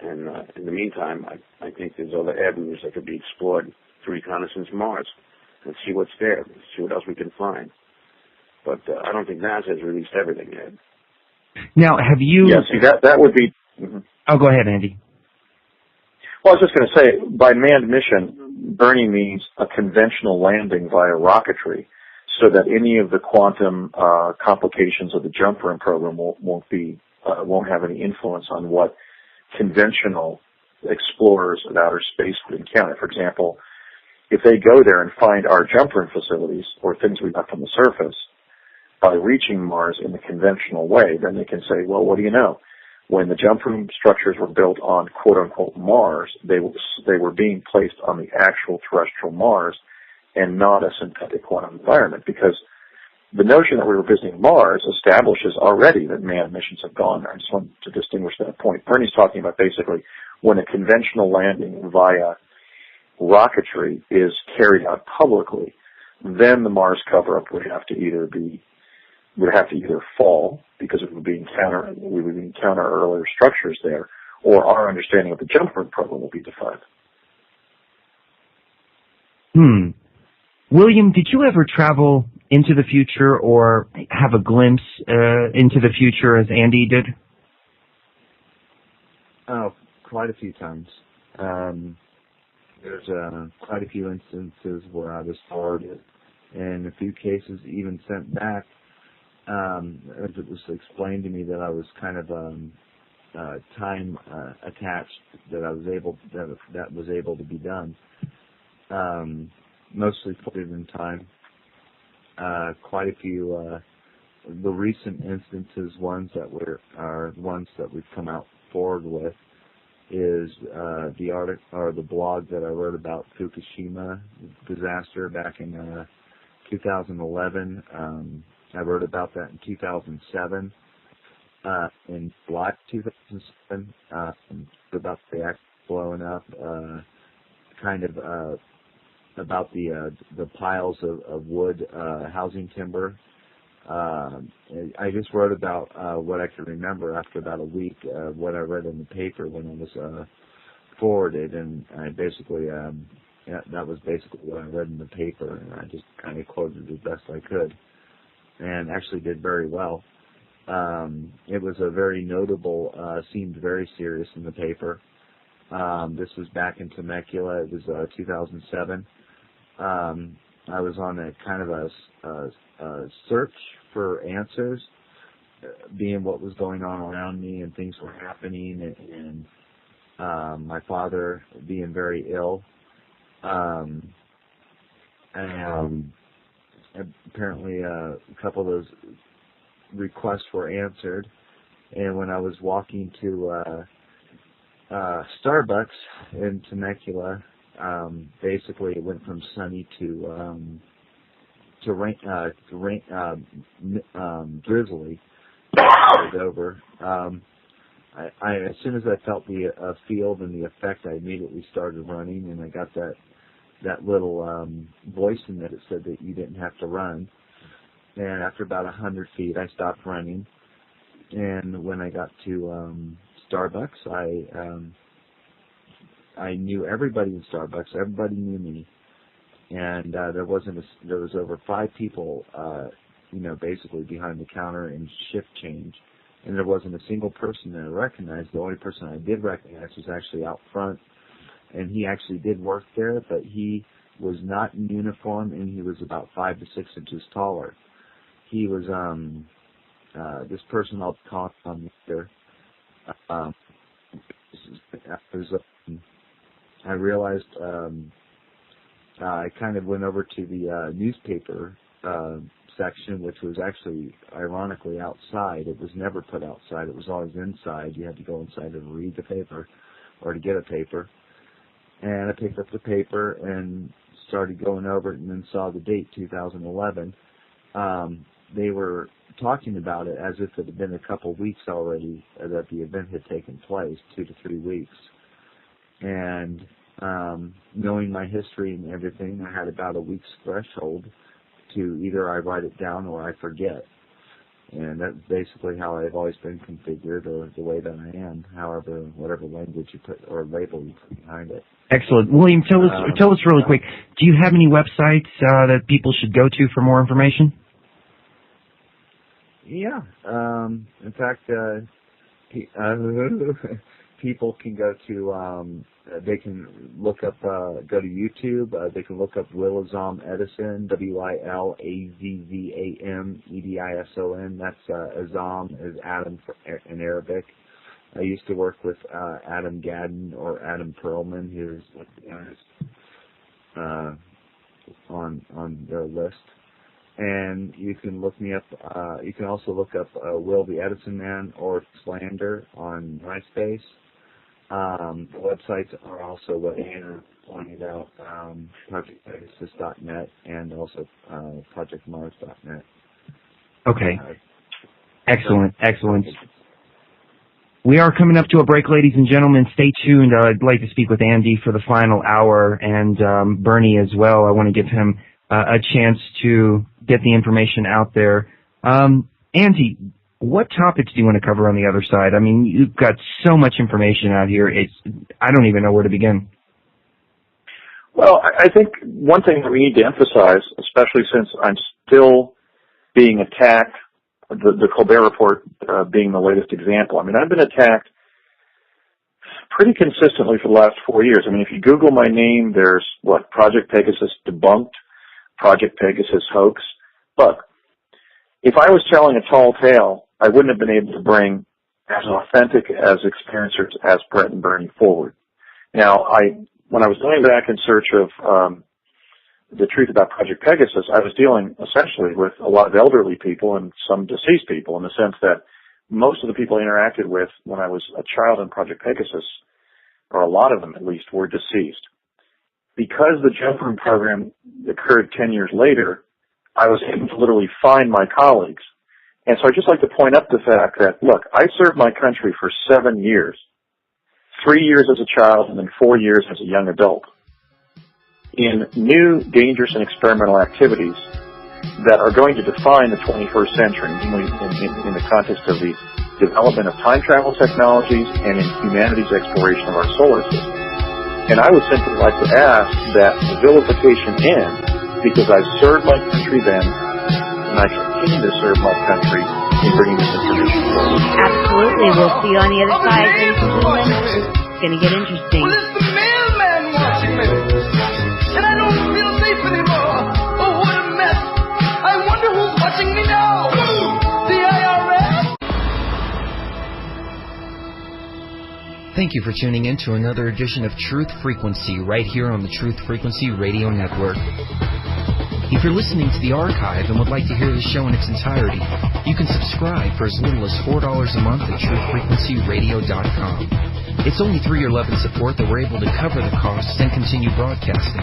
And in the meantime, I think there's other avenues that could be explored to reconnaissance Mars and see what's there, see what else we can find. But I don't think NASA has released everything yet. Now, have you... Yeah, see, that would be... Mm-hmm. Oh, go ahead, Andy. Well, I was just going to say, by manned mission, Bernie means a conventional landing via rocketry, so that any of the quantum complications of the jump room program won't have any influence on what conventional explorers of outer space would encounter. For example, if they go there and find our jump room facilities or things we left on the surface by reaching Mars in the conventional way, then they can say, well, what do you know? When the jump room structures were built on quote-unquote Mars, they were being placed on the actual terrestrial Mars and not a synthetic quantum environment, because the notion that we were visiting Mars establishes already that manned missions have gone there. I just want to distinguish that point. Bernie's talking about basically when a conventional landing via rocketry is carried out publicly, then the Mars cover-up would have to either fall because we would encounter earlier structures there, or our understanding of the jump room program will be defined. William, did you ever travel into the future or have a glimpse into the future as Andy did? Oh, quite a few times. There's quite a few instances where I was forwarded, and in a few cases even sent back, as it was explained to me that I was kind of time attached, that was able to be done. Mostly put it in time. Quite a few the recent instances, ones that we've come out forward with, is the article or the blog that I wrote about Fukushima disaster back in 2011. I wrote about that in 2007. In July 2007, about the reactor blowing up, about the piles of wood housing timber. I just wrote about what I could remember after about a week, what I read in the paper when it was forwarded, and I basically that was basically what I read in the paper, and I just kind of quoted it as best I could, and actually did very well. It was a very notable, seemed very serious in the paper. This was back in Temecula. It was 2007. I was on a kind of a search for answers, being what was going on around me and things were happening, and my father being very ill. And apparently a couple of those requests were answered, and when I was walking to Starbucks in Temecula, basically it went from sunny to rain, drizzly. It was over. I as soon as I felt the field and the effect, I immediately started running, and I got that little voice in it that said that you didn't have to run. And after about 100 feet, I stopped running. And when I got to Starbucks, I knew everybody in Starbucks. Everybody knew me, and there was over 5 people, basically behind the counter in shift change, and there wasn't a single person that I recognized. The only person I did recognize was actually out front, and he actually did work there, but he was not in uniform, and he was about 5 to 6 inches taller. He was this person I'll talk on later. I realized I kind of went over to the newspaper section, which was actually ironically outside. It was never put outside. It was always inside. You had to go inside and read the paper or to get a paper. And I picked up the paper and started going over it, and then saw the date, 2011. They were talking about it as if it had been a couple of weeks already that the event had taken place, 2 to 3 weeks. And knowing my history and everything, I had about a week's threshold to either I write it down or I forget. And that's basically how I've always been configured, or the way that I am, however, whatever language you put or label you put behind it. Excellent. William, tell us really quick, do you have any websites that people should go to for more information? Yeah. In fact, people can go to, they can look up, go to YouTube. They can look up Will Azam Edison, Wilazzam Edison. That's Azam is Adam in Arabic. I used to work with Adam Gadden or Adam Perlman, who's on their list. And you can look me up. You can also look up Will the Edison Man or Slander on MySpace. The websites are also what Andrew pointed out, ProjectPegasus.net and also ProjectMars.net. Okay. Excellent. We are coming up to a break, ladies and gentlemen. Stay tuned. I'd like to speak with Andy for the final hour, and Bernie as well. I want to give him a chance to get the information out there. Andy, what topics do you want to cover on the other side? I mean, you've got so much information out here. I don't even know where to begin. Well, I think one thing that we need to emphasize, especially since I'm still being attacked, the Colbert Report being the latest example. I mean, I've been attacked pretty consistently for the last 4 years. I mean, if you Google my name, there's, Project Pegasus debunked, Project Pegasus hoax. Look, if I was telling a tall tale, I wouldn't have been able to bring as authentic as experiencers as Brett and Bernie forward. Now, when I was going back in search of the truth about Project Pegasus, I was dealing essentially with a lot of elderly people and some deceased people, in the sense that most of the people I interacted with when I was a child in Project Pegasus, or a lot of them at least, were deceased. Because the jump room program occurred 10 years later, I was able to literally find my colleagues. And so I'd just like to point up the fact that, look, I served my country for 7 years, 3 years as a child and then 4 years as a young adult, in new, dangerous, and experimental activities that are going to define the 21st century, namely in the context of the development of time travel technologies and in humanity's exploration of our solar system. And I would simply like to ask that the vilification end, because I served my country then, and I continue to serve my country in bringing this information forward. Absolutely. We'll see you on the other side, ladies and gentlemen. It's going to get interesting. Well, it's the mailman watching me, and I don't feel safe anymore. Oh, what a mess. I wonder who's watching me now. The IRS? Thank you for tuning in to another edition of Truth Frequency right here on the Truth Frequency Radio Network. If you're listening to the archive and would like to hear the show in its entirety, you can subscribe for as little as $4 a month at truthfrequencyradio.com. It's only through your love and support that we're able to cover the costs and continue broadcasting.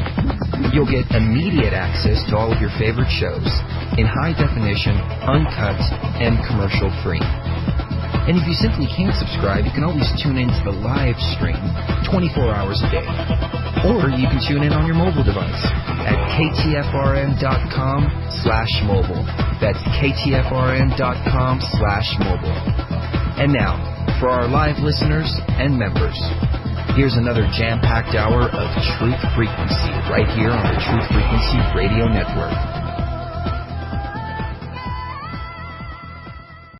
You'll get immediate access to all of your favorite shows in high definition, uncut, and commercial free. And if you simply can't subscribe, you can always tune into the live stream 24 hours a day. Or you can tune in on your mobile device at ktfrn.com/mobile. That's ktfrn.com/mobile. And now, for our live listeners and members, here's another jam-packed hour of Truth Frequency right here on the Truth Frequency Radio Network.